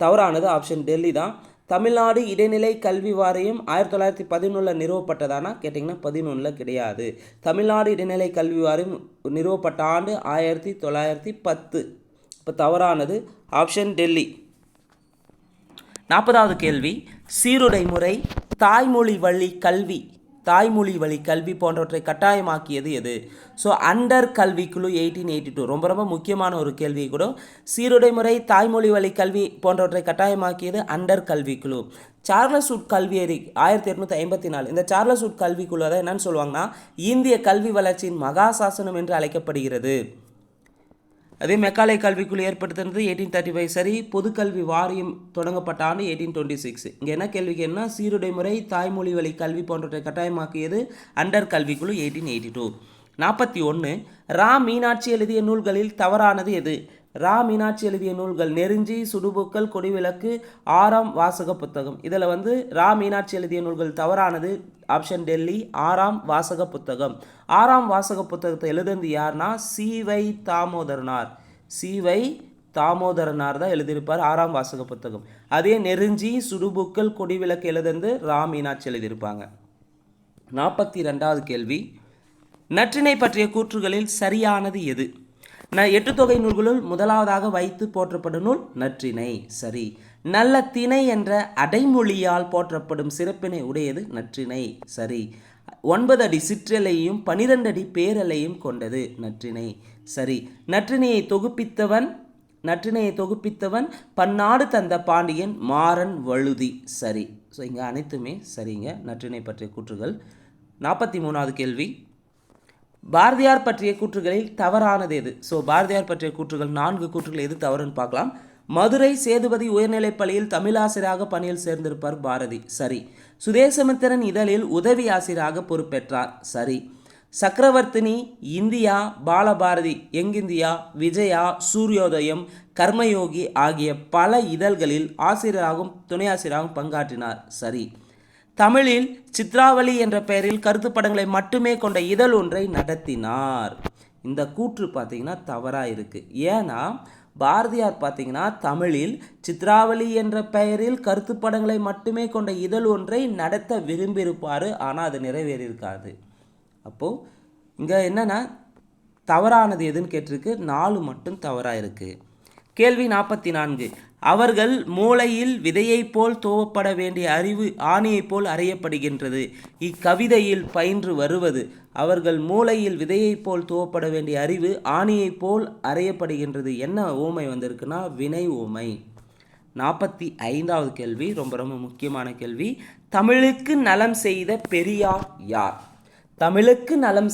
தவறானது ஆப்ஷன் டெல்லி தான். தமிழ்நாடு இடைநிலை கல்வி வாரியம் 1911 நிறுவப்பட்டதானா கேட்டிங்கன்னா 11 கிடையாது. தமிழ்நாடு இடைநிலை கல்வி வாரியம் நிறுவப்பட்ட ஆண்டு 1910. இப்போ தவறானது ஆப்ஷன் டெல்லி. 40வது கேள்வி சீருடை முறை, தாய்மொழி வழி கல்வி போன்றவற்றை கட்டாயமாக்கியது எது? ஸோ அண்டர் கல்விக்குழு 1882. ரொம்ப முக்கியமான ஒரு கேள்வி கூட. சீருடை முறை, தாய்மொழி வழி கல்வி போன்றவற்றை கட்டாயமாக்கியது அண்டர் கல்விக்குழு. சார்லஸ் வுட் கல்வியறி 1854. இந்த சார்லஸ் வுட் கல்விக்குழு அதை என்னன்னு சொல்லுவாங்கன்னா இந்திய கல்வி வளர்ச்சியின் மகாசாசனம் என்று அழைக்கப்படுகிறது. அதே மெக்காலே கல்விக்குழு ஏற்படுத்தினது 1835. சரி. பொதுக்கல்வி வாரியம் தொடங்கப்பட்ட ஆண்டு 1826. இங்கே என்ன கேள்விக்கு என்ன சீருடை முறை, தாய்மொழி வழி கல்வி போன்றவற்றை கட்டாயமாக்கியது அண்டர் கல்விக்குழு 1882. 41 ரா மீனாட்சி எழுதிய நூல்களில் தவறானது எது? ரா மீனாட்சி எழுதிய நூல்கள் நெருஞ்சி, சுடுபுக்கள், கொடிவிளக்கு, 6ஆம் வாசக புத்தகம். இதில் ரா மீனாட்சி எழுதிய நூல்கள் தவறானது ஆப்ஷன் டெல்லி. 6ஆம் வாசக புத்தகம். 6ஆம் வாசக புத்தகத்தை எழுதுனது யாருன்னா சி.வை. தாமோதரனார். சி.வை. தாமோதரனார் தான் எழுதியிருப்பார் 6ஆம் வாசக புத்தகம். அதே நெருஞ்சி சுடுபுக்கள் கொடிவிளக்கு எழுதுந்து மீனாட்சி எழுதியிருப்பாங்க. 42வது கேள்வி, நற்றிணை பற்றிய கூற்றுகளில் சரியானது எது? 8 தொகை நூல்களுள் முதலாவதாக வைத்து போற்றப்படும் நூல் நற்றிணை. சரி. நல்ல திணை என்ற அடைமொழியால் போற்றப்படும் சிறப்பினை உடையது நற்றிணை. சரி. 9 அடி சிற்றலையும் 12 அடி பேரலையும் கொண்டது நற்றிணை. சரி. நற்றிணையை தொகுப்பித்தவன் பன்னாடு தந்த பாண்டியன் மாறன் வழுதி. சரி. ஸோ இங்கே அனைத்துமே சரிங்க. நற்றிணை பற்றிய கூற்றுகள். 43வது கேள்வி, பாரதியார் பற்றிய கூற்றுகளில் தவறானது எது? ஸோ பாரதியார் பற்றிய கூற்றுகள் 4 கூற்றுகள் எது தவறுன்னு பார்க்கலாம். மதுரை சேதுபதி உயர்நிலைப் பள்ளியில் தமிழாசிரியராக பணியில் சேர்ந்திருப்பார் பாரதி. சரி. சுதேசமித்திரன் இதழில் உதவி ஆசிரியராக பொறுப்பேற்றார். சரி. சக்கரவர்த்தினி, இந்தியா, பாலபாரதி, எங்கிந்தியா, விஜயா, சூரியோதயம், கர்மயோகி ஆகிய பல இதழ்களில் ஆசிரியராகவும் துணை ஆசிரியராகவும் பங்காற்றினார். சரி. தமிழில் சித்ராவளி என்ற பெயரில் கருத்துப்படங்களை மட்டுமே கொண்ட இதழ் ஒன்றை நடத்தினார். இந்த கூற்று பார்த்தீங்கன்னா தவறாக இருக்குது. ஏன்னா பாரதியார் பார்த்தீங்கன்னா தமிழில் சித்ராவளி என்ற பெயரில் கருத்துப்படங்களை மட்டுமே கொண்ட இதழ் ஒன்றை நடத்த விரும்பியிருப்பார். ஆனால் அது நிறைவேறியிருக்காது. அப்போது இங்கே என்னென்னா தவறானது எதுன்னு கேட்டிருக்கு. 4 மட்டும் தவறாக இருக்குது. கேள்வி 44, அவர்கள் மூளையில் விதையைப் போல் தூவப்பட வேண்டிய அறிவு ஆணியைப் போல் அறியப்படுகின்றது. இக்கவிதையில் பயின்று வருவது அவர்கள் மூளையில் விதையைப் போல் தூவப்பட வேண்டிய அறிவு ஆணியைப் போல் அறியப்படுகின்றது. என்ன ஊமை வந்திருக்குன்னா வினை ஊமை. 45வது கேள்வி ரொம்ப ரொம்ப முக்கியமான கேள்வி, தமிழுக்கு நலம் செய்த பெரியார் யார்? தமிழுக்கு நலம்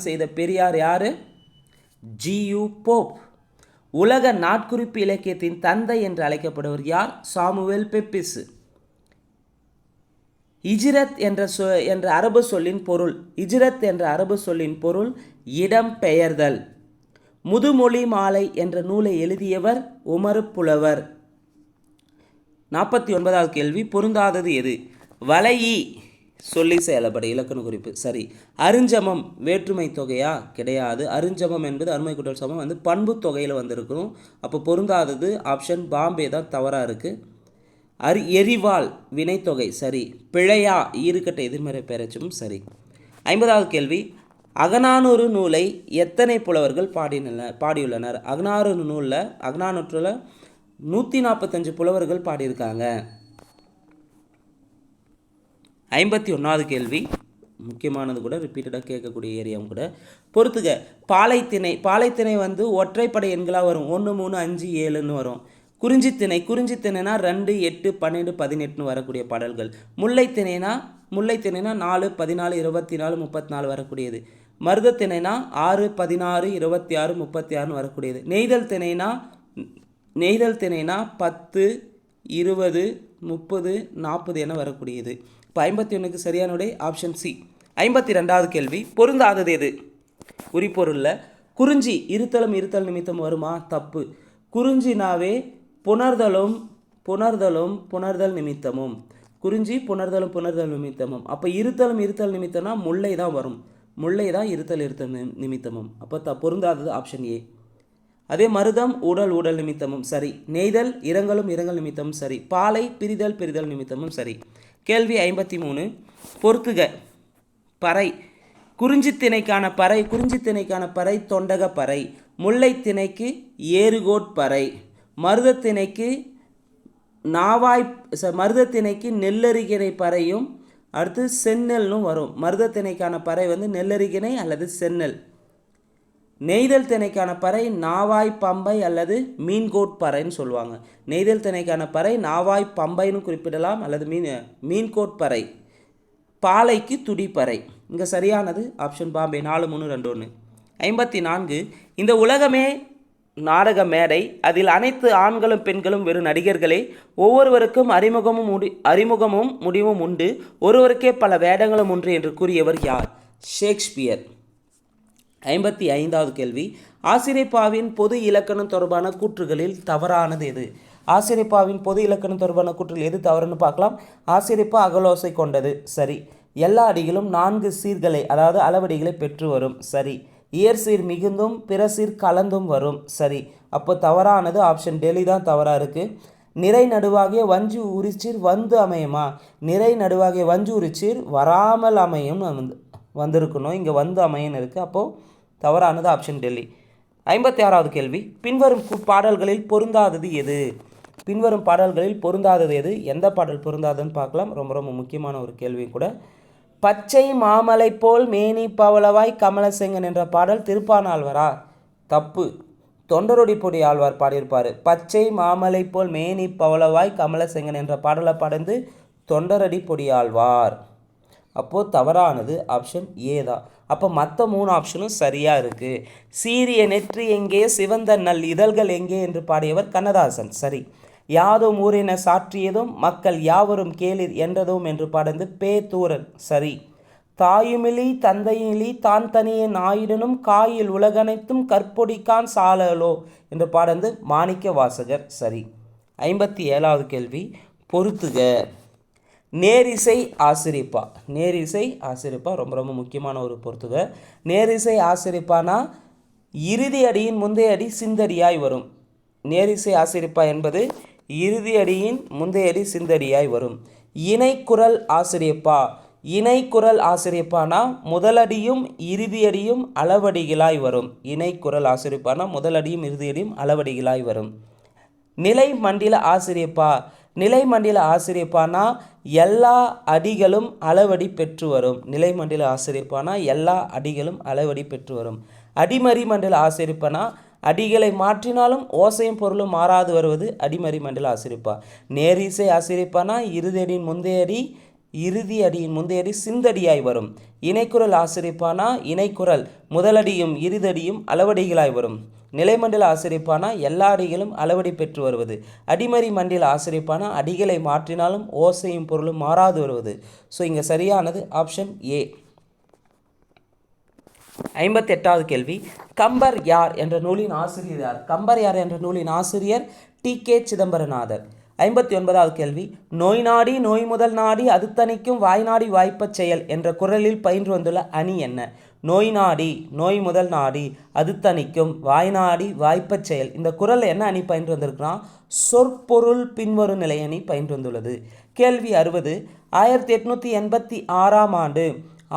செய்த பெரியார் யாரு? G U Pope. உலக நாட்குறிப்பு இலக்கியத்தின் தந்தை என்று அழைக்கப்படுவர் யார்? Samuel Pepys. இஜ்ரத் என்ற அரபு சொல்லின் பொருள் இடம் பெயர்தல். முதுமொழி மாலை என்ற நூலை எழுதியவர் உமர் புலவர். 49வது கேள்வி, பொருந்தாதது எது? வளையி சொல்லி செயலப்பட இலக்கண குறிப்பு. சரி. அருஞ்சமம் வேற்றுமை தொகையா? கிடையாது. அருஞ்சமம் என்பது அருமை கூட்டல் சமம் வந்து பண்பு தொகையில் வந்திருக்கணும். அப்போ பொருந்தாதது ஆப்ஷன் பாம்பே தான் தவறாக இருக்குது. எரிவாள் வினைத்தொகை. சரி. பிழையா ஈறுகட்ட எதிர்மறை பெயரச்சும். சரி. 50வது கேள்வி, அகநானூறு நூலை எத்தனை புலவர்கள் பாடியுள்ளனர்? அகநானூற்றில் 145 புலவர்கள் பாடியிருக்காங்க. 51வது கேள்வி முக்கியமானது கூட, ரிப்பீட்டடாக கேட்கக்கூடிய ஏரியாவும் கூட. பொறுத்துக. பாலைத்திணை வந்து ஒற்றைப்படை எண்களாக வரும். 1, 3, 5, 7ன்னு வரும். குறிஞ்சித்திணைனா 2, 8, 12, 18ன்னு வரக்கூடிய பாடல்கள். முல்லைத்திணைனா 4, 14, 24, 34 வரக்கூடியது. மருதத்திணைனா 6, 16, 26, 36ன்னு வரக்கூடியது. நெய்தல் திணைனா 10, 20, 30, 40 என வரக்கூடியது. இப்போ 51க்கு சரியான விடை ஆப்ஷன் சி. 52வது கேள்வி, பொருந்தாதது எது? உரிப்பொருளில் குறிஞ்சி இருத்தல் நிமித்தம் வருமா? தப்பு. குறிஞ்சினாவே புணர்தல் நிமித்தமும். குறிஞ்சி புணர்தல் நிமித்தமும். அப்போ இருத்தல் நிமித்தம்னா முல்லை தான் வரும். முல்லை தான் இருத்தல் நிமித்தமும். அப்போ பொருந்தாதது ஆப்ஷன் ஏ. அதே மருதம் ஊடல் நிமித்தமும் சரி. நெய்தல் இரங்கல் நிமித்தமும் சரி. பாலை பிரிதல் நிமித்தமும் சரி. கேள்வி 53, பொறுத்துக. பறை. குறிஞ்சித்திணைக்கான பறை தொண்டக பறை. முல்லைத்திணைக்கு ஏறுகோட்பறை. மருதத்திணைக்கு நெல்லரிகிணை பறையும் அடுத்து செந்நெல்னும் வரும். மருதத்திணைக்கான பறை வந்து நெல்லரிகிணை அல்லது செந்நெல். நெய்தல் திணைக்கான பறை நாவாய் பம்பை அல்லது மீன்கோட்பறைன்னு சொல்லுவாங்க. நெய்தல் திணைக்கான பறை நாவாய் பம்பைன்னு குறிப்பிடலாம் அல்லது மீன்கோட்பறை. பாலைக்கு துடிப்பறை. இங்கே சரியானது ஆப்ஷன் பாம்பே. 4, 3, 2, 1. 54, இந்த உலகமே நாடக மேடை. அதில் அனைத்து ஆண்களும் பெண்களும் வெறும் நடிகர்களே. ஒவ்வொருவருக்கும் அறிமுகமும் முடிவும் உண்டு. ஒருவருக்கே பல வேடங்களும் உண்டு என்று கூறியவர் யார்? ஷேக்ஸ்பியர். 55வது கேள்வி, ஆசிரியப்பாவின் பொது இலக்கணம் தொடர்பான கூற்றுகளில் தவறானது எது? ஆசிரியப்பாவின் பொது இலக்கணம் தொடர்பான கூற்றுகள் எது தவறுன்னு பார்க்கலாம். ஆசிரியப்பா அகலோசை கொண்டது. சரி. எல்லா அடிகளும் 4 சீர்களை அதாவது அளவடிகளை பெற்று வரும். சரி. இயற்சீர் மிகுந்தும் பிறசீர் கலந்தும் வரும். சரி. அப்போ தவறானது ஆப்ஷன் டெல்லி தான் தவறாக இருக்குது. நிறை நடுவாகிய வஞ்சு உரிச்சீர் வந்து அமையுமா? நிறை நடுவாகிய வஞ்சு உரிச்சீர் வராமல் அமையும் வந்திருக்கணும். இங்கே வந்து அமையன்னு இருக்குது. அப்போது தவறானது ஆப்ஷன் டெல்லி. 56வது கேள்வி. பின்வரும் பாடல்களில் பொருந்தாதது எது? பின்வரும் பாடல்களில் பொருந்தாதது எது? எந்த பாடல் பொருந்தாதுன்னு பார்க்கலாம். ரொம்ப ரொம்ப முக்கியமான ஒரு கேள்வி கூட. பச்சை மாமலை போல் மேனி பவளவாய் கமலசெங்கன் என்ற பாடல் திருப்பானாழ்வாரா? தப்பு. தொண்டரொடிப்பொடி ஆழ்வார் பாடியிருப்பார். பச்சை மாமலை போல் மேனி பவளவாய் கமலசெங்கன் என்ற பாடலை பாடந்து தொண்டரடிப்பொடி ஆழ்வார். அப்போது தவறானது ஆப்ஷன் ஏ தான். அப்போ மற்ற 3 ஆப்ஷனும் சரியாக இருக்குது. சீரிய நெற்றி எங்கே சிவந்த நல் இதழ்கள் எங்கே என்று பாடியவர் கண்ணதாசன். சரி. யாதும் ஊரென சாற்றியதும் மக்கள் யாவரும் கேளிர் என்றதும் என்று பாடந்து பேதூரன். சரி. தாயுமிலி தந்தையிலி தான் தனியே நாயுடனும் காயில் உலகனைத்தும் கற்பொடிக்கான் சாலலோ என்று பாடந்து மாணிக்க வாசகர். சரி. 57வது கேள்வி. பொறுத்துக. நேரிசை ஆசிரிப்பா. நேரிசை ஆசிரிப்பா ரொம்ப ரொம்ப முக்கியமான ஒரு பொறுத்துக. நேரிசை ஆசிரிப்பானா இறுதி அடியின் முந்தைய அடி சிந்தடியாய் வரும். நேரிசை ஆசிரிப்பா என்பது இறுதி அடியின் முந்தைய அடி சிந்தடியாய் வரும். இணைக்குரல் ஆசிரியப்பா. இணைக்குரல் ஆசிரியப்பானா முதலடியும் இறுதியடியும் அளவடிகளாய் வரும். இணைக்குரல் ஆசிரியப்பானா முதலடியும் இறுதியடியும் அளவடிகளாய் வரும். நிலை மண்டில ஆசிரியப்பா. நிலை மண்டில ஆசிரியப்பானா எல்லா அடிகளும் அளவடி பெற்று வரும். நிலை மண்டில ஆசிரியப்பானா எல்லா அடிகளும் அளவடி பெற்று வரும். அடிமறி மண்டல ஆசிரியப்பானா அடிகளை மாற்றினாலும் ஓசையும் பொருளும் மாறாது வருவது அடிமறி மண்டல ஆசிரியப்பா. நேரிசை ஆசிரியப்பானா இறுதியடியின் முந்தைய அடி இறுதி அடியின் முந்தைய அடி சிந்தடியாய் வரும். இணைக்குரல் ஆசிரியப்பானா இணைக்குரல் முதலடியும் இறுதடியும் அளவடிகளாய் வரும். நிலைமண்டல ஆசிரியப்பானா எல்லா அடிகளும் அளவடி பெற்று வருவது. அடிமறி மண்டல ஆசிரியப்பானா அடிகளை மாற்றினாலும் ஓசையும் பொருளும் மாறாது வருவது. ஸோ இங்கே சரியானது ஆப்ஷன் ஏ. 58வது கேள்வி. கம்பர் யார் என்ற நூலின் ஆசிரியர் யார்? கம்பர் யார் என்ற நூலின் ஆசிரியர் டி.கே. சிதம்பரநாதர். 59வது கேள்வி. நோய் நாடி நோய் முதல் நாடி அது தணிக்கும் வாய் நாடி வாய்ப்பச் செயல் என்ற குறளில் பயின்று வந்துள்ள அணி என்ன? நோய் நாடி நோய் முதல் நாடி அது தணிக்கும் வாய் நாடி வாய்ப்பச் செயல். இந்த குறள் என்ன அணி பயின்று வந்திருக்குன்னா சொற்பொருள் பின்வரும் நிலை அணி பயின்று வந்துள்ளது. கேள்வி 60. 1886ஆம் ஆண்டு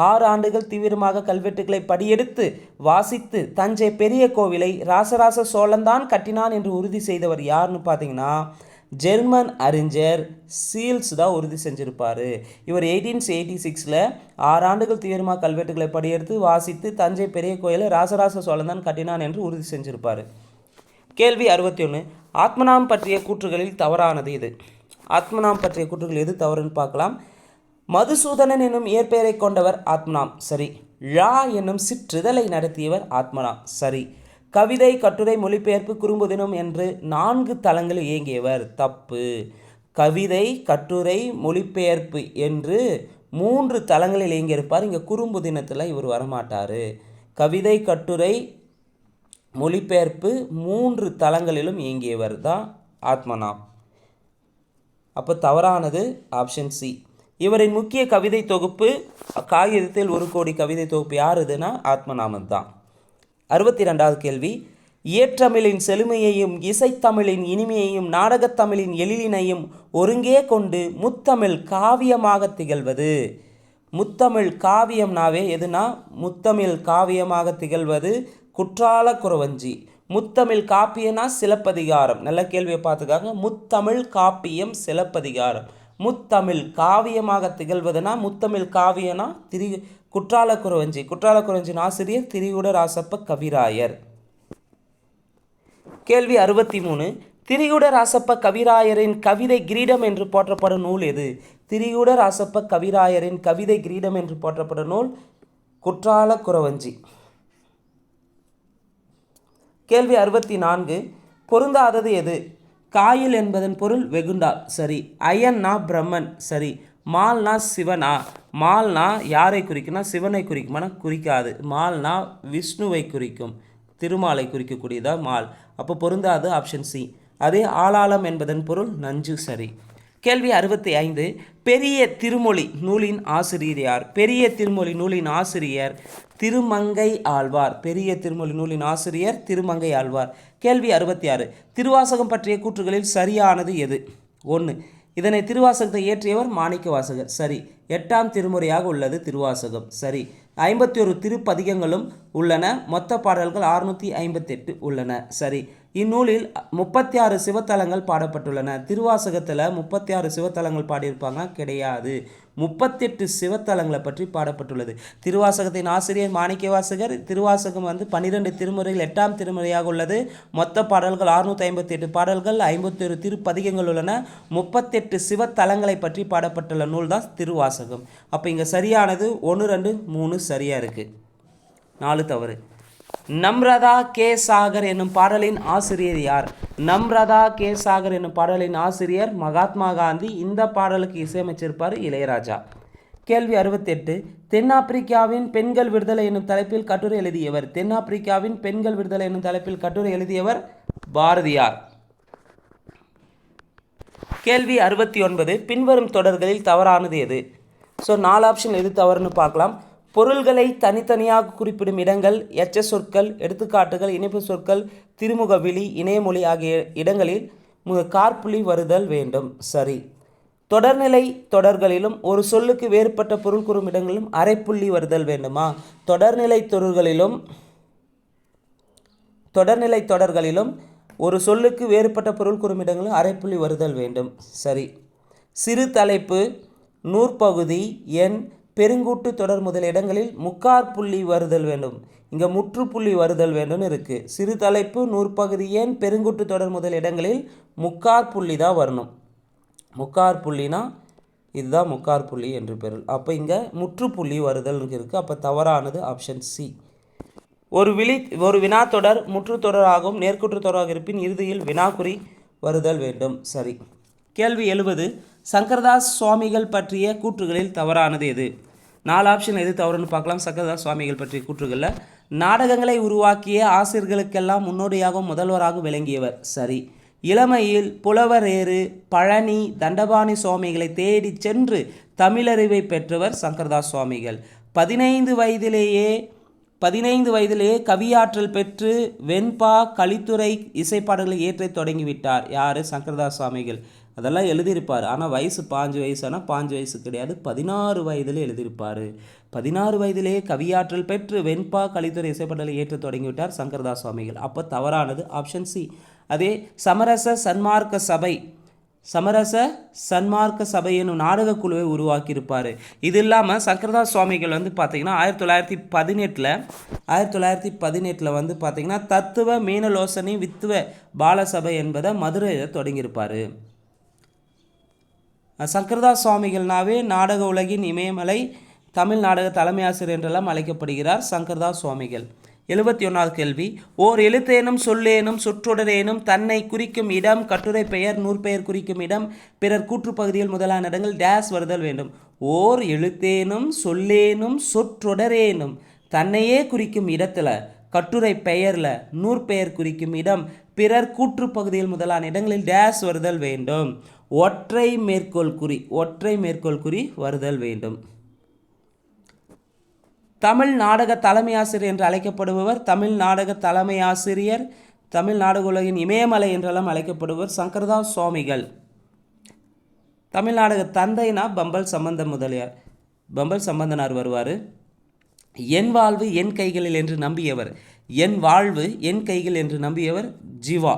6 ஆண்டுகள் தீவிரமாக கல்வெட்டுக்களை படியெடுத்து வாசித்து தஞ்சை பெரிய கோவிலை ராசராச சோழன்தான் கட்டினான் என்று உறுதி செய்தவர் யாருன்னு பார்த்தீங்கன்னா ஜெர்மன் அறிஞர் சீல்ஸ் தான் உறுதி செஞ்சிருப்பார். இவர் 1886 6 ஆண்டுகள் தீவிரமாக கல்வெட்டுக்களை படியெடுத்து வாசித்து தஞ்சை பெரிய கோயிலை ராசராச சோழன் தான் கட்டினான் என்று உறுதி செஞ்சிருப்பார். கேள்வி 61. ஆத்மநாம் பற்றிய கூற்றுகளில் தவறானது இது. ஆத்மநாம் பற்றிய கூற்றுகள் எது தவறுன்னு பார்க்கலாம். மதுசூதனன் என்னும் இயற்பெயரை கொண்டவர் ஆத்மநாம். சரி. ழா என்னும் சிற்றிதழை நடத்தியவர் ஆத்மநாம். சரி. கவிதை கட்டுரை மொழிபெயர்ப்பு குறும்புதினம் என்று 4 தளங்களில் இயங்கியவர். தப்பு. கவிதை கட்டுரை மொழிபெயர்ப்பு என்று 3 தளங்களில் இயங்கியிருப்பார். இங்கே குறும்புதினத்தில் இவர் வரமாட்டார். கவிதை கட்டுரை மொழிபெயர்ப்பு 3 தளங்களிலும் இயங்கியவர் தான் ஆத்மநாம். அப்போ தவறானது ஆப்ஷன் சி. இவரின் முக்கிய கவிதை தொகுப்பு காகிதத்தில் 1 கோடி கவிதை தொகுப்பு யார் இதுனா ஆத்மநாமன் தான். 62வது கேள்வி. இயற்றமிழின் செழுமையையும் இசைத்தமிழின் இனிமையையும் நாடகத்தமிழின் எழிலினையும் ஒருங்கே கொண்டு முத்தமிழ் காவியமாக திகழ்வது. முத்தமிழ் காவியம்னாவே எதுனா முத்தமிழ் காவியமாக திகழ்வது குற்றால குறவஞ்சி. முத்தமிழ் காப்பியனா சிலப்பதிகாரம். நல்ல கேள்வியை பார்த்துக்காங்க. முத்தமிழ் காப்பியம் சிலப்பதிகாரம். முத்தமிழ் காவியமாக திகழ்வதுனா முத்தமிழ் காவியனா குற்றால குறவஞ்சி. குற்றால குறவஞ்சின் ஆசிரியர் திரிகுட ராசப்ப கவிராயர். கேள்வி 63. திரிகுட ராசப்ப கவிராயரின் கவிதை கிரீடம் என்று போற்றப்படும் நூல் எது? திரிகுட ராசப்ப கவிராயரின் கவிதை கிரீடம் என்று போற்றப்படும் நூல் குற்றால குறவஞ்சி. கேள்வி 64. பொருந்தாதது எது? காயில் என்பதன் பொருள் வெகுண்டால். சரி. அயன்னா பிரம்மன். சரி. மால்னா சிவனா? மால்னா யாரை குறிக்கும்னா சிவனை குறிக்குமானா குறிக்காது. மால்னா விஷ்ணுவை குறிக்கும், திருமாலை குறிக்கக்கூடியதா மால். அப்போ பொருந்தாது ஆப்ஷன் சி. அதே ஆளாளம் என்பதன் பொருள் நஞ்சு. சரி. கேள்வி 65. பெரிய திருமொழி நூலின் ஆசிரியர் யார்? பெரிய திருமொழி நூலின் ஆசிரியர் திருமங்கை ஆழ்வார். பெரிய திருமொழி நூலின் ஆசிரியர் திருமங்கை ஆழ்வார். கேள்வி 66. திருவாசகம் பற்றிய கூற்றுகளில் சரியானது எது? 1. இதனை திருவாசகத்தை இயற்றியவர் மாணிக்கவாசகர். சரி. 8ஆம் திருமுறையாக உள்ளது திருவாசகம். சரி. 51 திருப்பதிகங்களும் உள்ளன. மொத்த பாடல்கள் 658 உள்ளன. சரி. இந்நூலில் 36 சிவத்தலங்கள் பாடப்பட்டுள்ளன. திருவாசகத்தில் 36 சிவத்தலங்கள் பாடியிருப்பாங்க? கிடையாது. 38 சிவத்தலங்களை பற்றி பாடப்பட்டுள்ளது. திருவாசகத்தின் ஆசிரியர் மாணிக்கவாசகர். திருவாசகம் 12 திருமுறையில் 8ஆம் திருமுறையாக உள்ளது. மொத்த பாடல்கள் 658 பாடல்கள், 51 திருப்பதிகங்கள் உள்ளன. 38 சிவத்தலங்களை பற்றி பாடப்பட்டுள்ள நூல் தான் திருவாசகம். அப்போ இங்கே சரியானது 1, 2, 3 சரியாக இருக்குது. 4 தவறு. நம்ரதா கே சாகர் என்னும் பாடலின் ஆசிரியர் யார்? நம்ரதா கே சாகர் என்னும் பாடலின் ஆசிரியர் மகாத்மா காந்தி. இந்த பாடலுக்கு இசையமைச்சிருப்பார் இளையராஜா. கேள்வி 68. தென்னாப்பிரிக்காவின் பெண்கள் விடுதலை என்னும் தலைப்பில் கட்டுரை எழுதியவர்? தென்னாப்பிரிக்காவின் பெண்கள் விடுதலை என்னும் தலைப்பில் கட்டுரை எழுதியவர் பாரதியார். கேள்வி 69. பின்வரும் தொடர்களில் தவறானது எது? ஸோ 4 ஆப்ஷன் எது தவறுன்னு பார்க்கலாம். பொருள்களை தனித்தனியாக குறிப்பிடும் இடங்கள், எச்ச சொற்கள், எடுத்துக்காட்டுகள், இணைப்பு சொற்கள், திருமுக விழி, இணையமொழி ஆகிய இடங்களில் காற்புள்ளி வருதல் வேண்டும். சரி. தொடர்நிலை தொடர்களிலும் ஒரு சொல்லுக்கு வேறுபட்ட பொருள் கூறும் இடங்களிலும் அரைப்புள்ளி வருதல் வேண்டுமா? தொடர்நிலை தொடர்களிலும் ஒரு சொல்லுக்கு வேறுபட்ட பொருள் கூறும் இடங்களிலும் அரைப்புள்ளி வருதல் வேண்டும். சரி. சிறு தலைப்பு, நூற்பகுதி, எண், பெருங்கூட்டு தொடர் முதல் இடங்களில் முக்காற்புள்ளி வருதல் வேண்டும். இங்கே முற்றுப்புள்ளி வருதல் வேண்டும்னு இருக்குது. சிறு தலைப்பு, நூற்பகுதி, எண், பெருங்கூட்டு தொடர் முதல் இடங்களில் முக்காற்புள்ளி தான் வரணும். முக்காற்புள்ளினா இதுதான் முக்காற்புள்ளி என்று பெறல். அப்போ இங்கே முற்றுப்புள்ளி வருதல் இருக்குது. அப்போ தவறானது ஆப்ஷன் சி. ஒரு வினாத்தொடர் முற்றுத்தொடராகவும் நேர்குற்று தொடராக இருப்பின் இறுதியில் வினாக்குறி வருதல் வேண்டும். சரி. கேள்வி 70. சங்கரதாஸ் சுவாமிகள் பற்றிய கூற்றுகளில் தவறானது எது? 4 ஆப்ஷன் எது தவறுன்னு பார்க்கலாம். சங்கரதாஸ் சுவாமிகள் பற்றிய கூற்றுகளில் நாடகங்களை உருவாக்கிய ஆசிரியர்களுக்கெல்லாம் முன்னோடியாகவும் முதல்வராகவும் விளங்கியவர். சரி. இளமையில் புலவரேறு பழனி தண்டபாணி சுவாமிகளை தேடி சென்று தமிழறிவை பெற்றவர் சங்கரதாஸ் சுவாமிகள். 15 வயதிலேயே கவியாற்றல் பெற்று வெண்பா கலித்துறை இசைப்பாடல்களை ஏற்ற தொடங்கிவிட்டார். யார்? சங்கரதாஸ் சுவாமிகள். அதெல்லாம் எழுதியிருப்பார். ஆனால் வயசு 5 வயசு. ஆனால் 5 வயசு கிடையாது, 16 வயதில் எழுதியிருப்பார். 16 வயதிலேயே கவியாற்றல் பெற்று வெண்பா கலித்துறை இசைப்பாடலை ஏற்ற தொடங்கிவிட்டார் சங்கரதாஸ் சுவாமிகள். அப்போ தவறானது ஆப்ஷன் சி. அதே சமரச சன்மார்க்க சபை என்னும் நாடக குழுவை உருவாக்கியிருப்பார். இது இல்லாமல் சங்கரதாஸ் சுவாமிகள் பார்த்திங்கன்னா 1918 பார்த்திங்கன்னா தத்துவ மீனலோசனி வித்துவ பாலசபை என்பதை மதுரையில் தொடங்கியிருப்பார். சங்கரதாஸ் சுவாமிகள்னாவே நாடக உலகின் இமயமலை, தமிழ் நாடக தலைமை ஆசிரியர் என்றெல்லாம் அழைக்கப்படுகிறார் சங்கரதாஸ் சுவாமிகள். 71வது கேள்வி. ஓர் எழுத்தேனும் சொல்லேனும் சொற்றொடரேனும் தன்னை குறிக்கும் இடம், கட்டுரை பெயர், நூற்பெயர் குறிக்கும் இடம், பிறர் கூற்றுப்பகுதியில் முதலான இடங்கள் டேஸ் வருதல் வேண்டும். ஓர் எழுத்தேனும் சொல்லேனும் சொற்றொடரேனும் தன்னையே குறிக்கும் இடத்துல, கட்டுரை பெயரில், நூற்பெயர் குறிக்கும் இடம், பிறர் கூற்றுப்பகுதியில் முதலான இடங்களில் டேஸ் வருதல் வேண்டும். ஒற்றை மேற்கோள் குறி வருதல் வேண்டும். தமிழ் நாடக தலைமை ஆசிரியர் என்று அழைக்கப்படுபவர் தமிழ் நாடக தலைமை ஆசிரியர், தமிழ் நாடக உலகின் இமயமலை என்றெல்லாம் அழைக்கப்படுபவர் சங்கரதாஸ் சுவாமிகள். தமிழ் நாடக தந்தைனா பம்பல் சம்பந்தனார் வருவார். என் வாழ்வு என் கைகளில் என்று நம்பியவர் ஜீவா.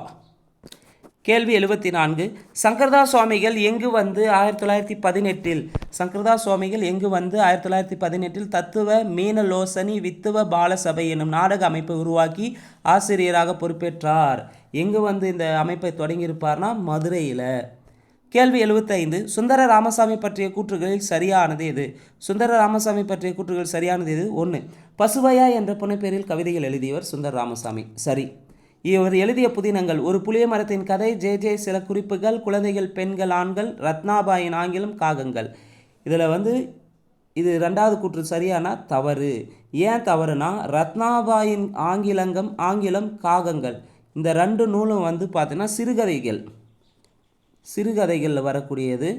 கேள்வி 74. சங்கரதாஸ் சுவாமிகள் எங்கு வந்து 1918 தத்துவ மீனலோசனி வித்துவ பாலசபை என்னும் நாடக அமைப்பை உருவாக்கி ஆசிரியராக பொறுப்பேற்றார்? எங்கு இந்த அமைப்பை தொடங்கியிருப்பார்னா மதுரையில். கேள்வி 75. சுந்தர ராமசாமி பற்றிய கூற்றுகளில் சரியானது எது? 1. பசுவையா என்ற புனைப்பெயரில் கவிதைகள் எழுதியவர் சுந்தர ராமசாமி. சரி. இவர் எழுதிய புதினங்கள்: ஒரு புளிய மரத்தின் கதை, ஜே சில குறிப்புகள், குழந்தைகள், பெண்கள், ஆண்கள், ரத்னாபாயின் ஆங்கிலம், காகங்கள். இதில் இது 2வது கூற்று சரியானா தவறு. ஏன் தவறுனா ரத்னாபாயின் ஆங்கிலம், காகங்கள் இந்த 2 நூலும் பார்த்தீங்கன்னா சிறுகதைகளில் வரக்கூடியது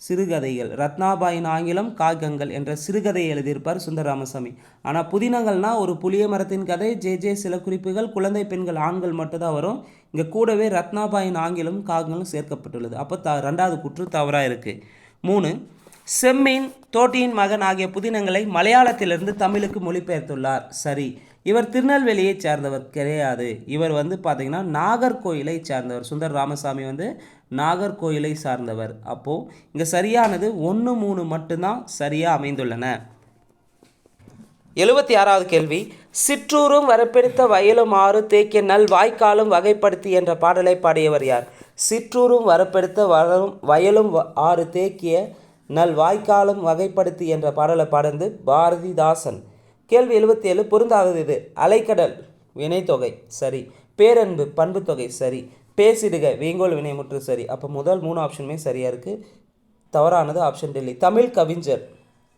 சிறுகதைகள். ரத்னாபாயின் ஆங்கிலம், காகங்கள் என்ற சிறுகதையை எழுதியிருப்பார் சுந்தர ராமசாமி. ஆனால் புதினங்கள்னா ஒரு புளிய மரத்தின் கதை, ஜே சில குறிப்புகள், குழந்தை பெண்கள் ஆண்கள் மட்டும்தான் வரும். இங்கே கூடவே ரத்னாபாயின் ஆங்கிலம், காகங்களும் சேர்க்கப்பட்டுள்ளது. அப்போ ரெண்டாவது கூற்று தவறாக இருக்குது. 3, செம்மீன், தோட்டியின் மகன் ஆகிய புதினங்களை மலையாளத்திலிருந்து தமிழுக்கு மொழிபெயர்த்துள்ளார். சரி. இவர் திருநெல்வேலியை சேர்ந்தவர் கிடையாது. இவர் பார்த்திங்கன்னா நாகர்கோயிலை சேர்ந்தவர். சுந்தர ராமசாமி நாகர்கோயிலை சார்ந்தவர். அப்போது இங்கே சரியானது 1, 3 மட்டும்தான் சரியாக அமைந்துள்ளன. 76வது கேள்வி. சிற்றூரும் வரப்பெடுத்த வயலும் ஆறு தேக்கிய நல் வாய்க்காலும் வகைப்படுத்தி என்ற பாடலை பாடியவர் யார்? சிற்றூரும் வரப்பெடுத்த வயலும் ஆறு தேக்கிய நல் வாய்க்காலும் வகைப்படுத்தி என்ற பாடலை பாடந்து பாரதிதாசன். கேள்வி 77 பொருந்தாதது இது. அலைக்கடல் வினைத்தொகை சரி. பேரன்பு பண்புத்தொகை சரி. பேசிடுக வீங்கோல் வினைமுற்று சரி. அப்போ முதல் 3 ஆப்ஷனுமே சரியாக இருக்குது. தவறானது ஆப்ஷன் டெல்லி. தமிழ் கவிஞர்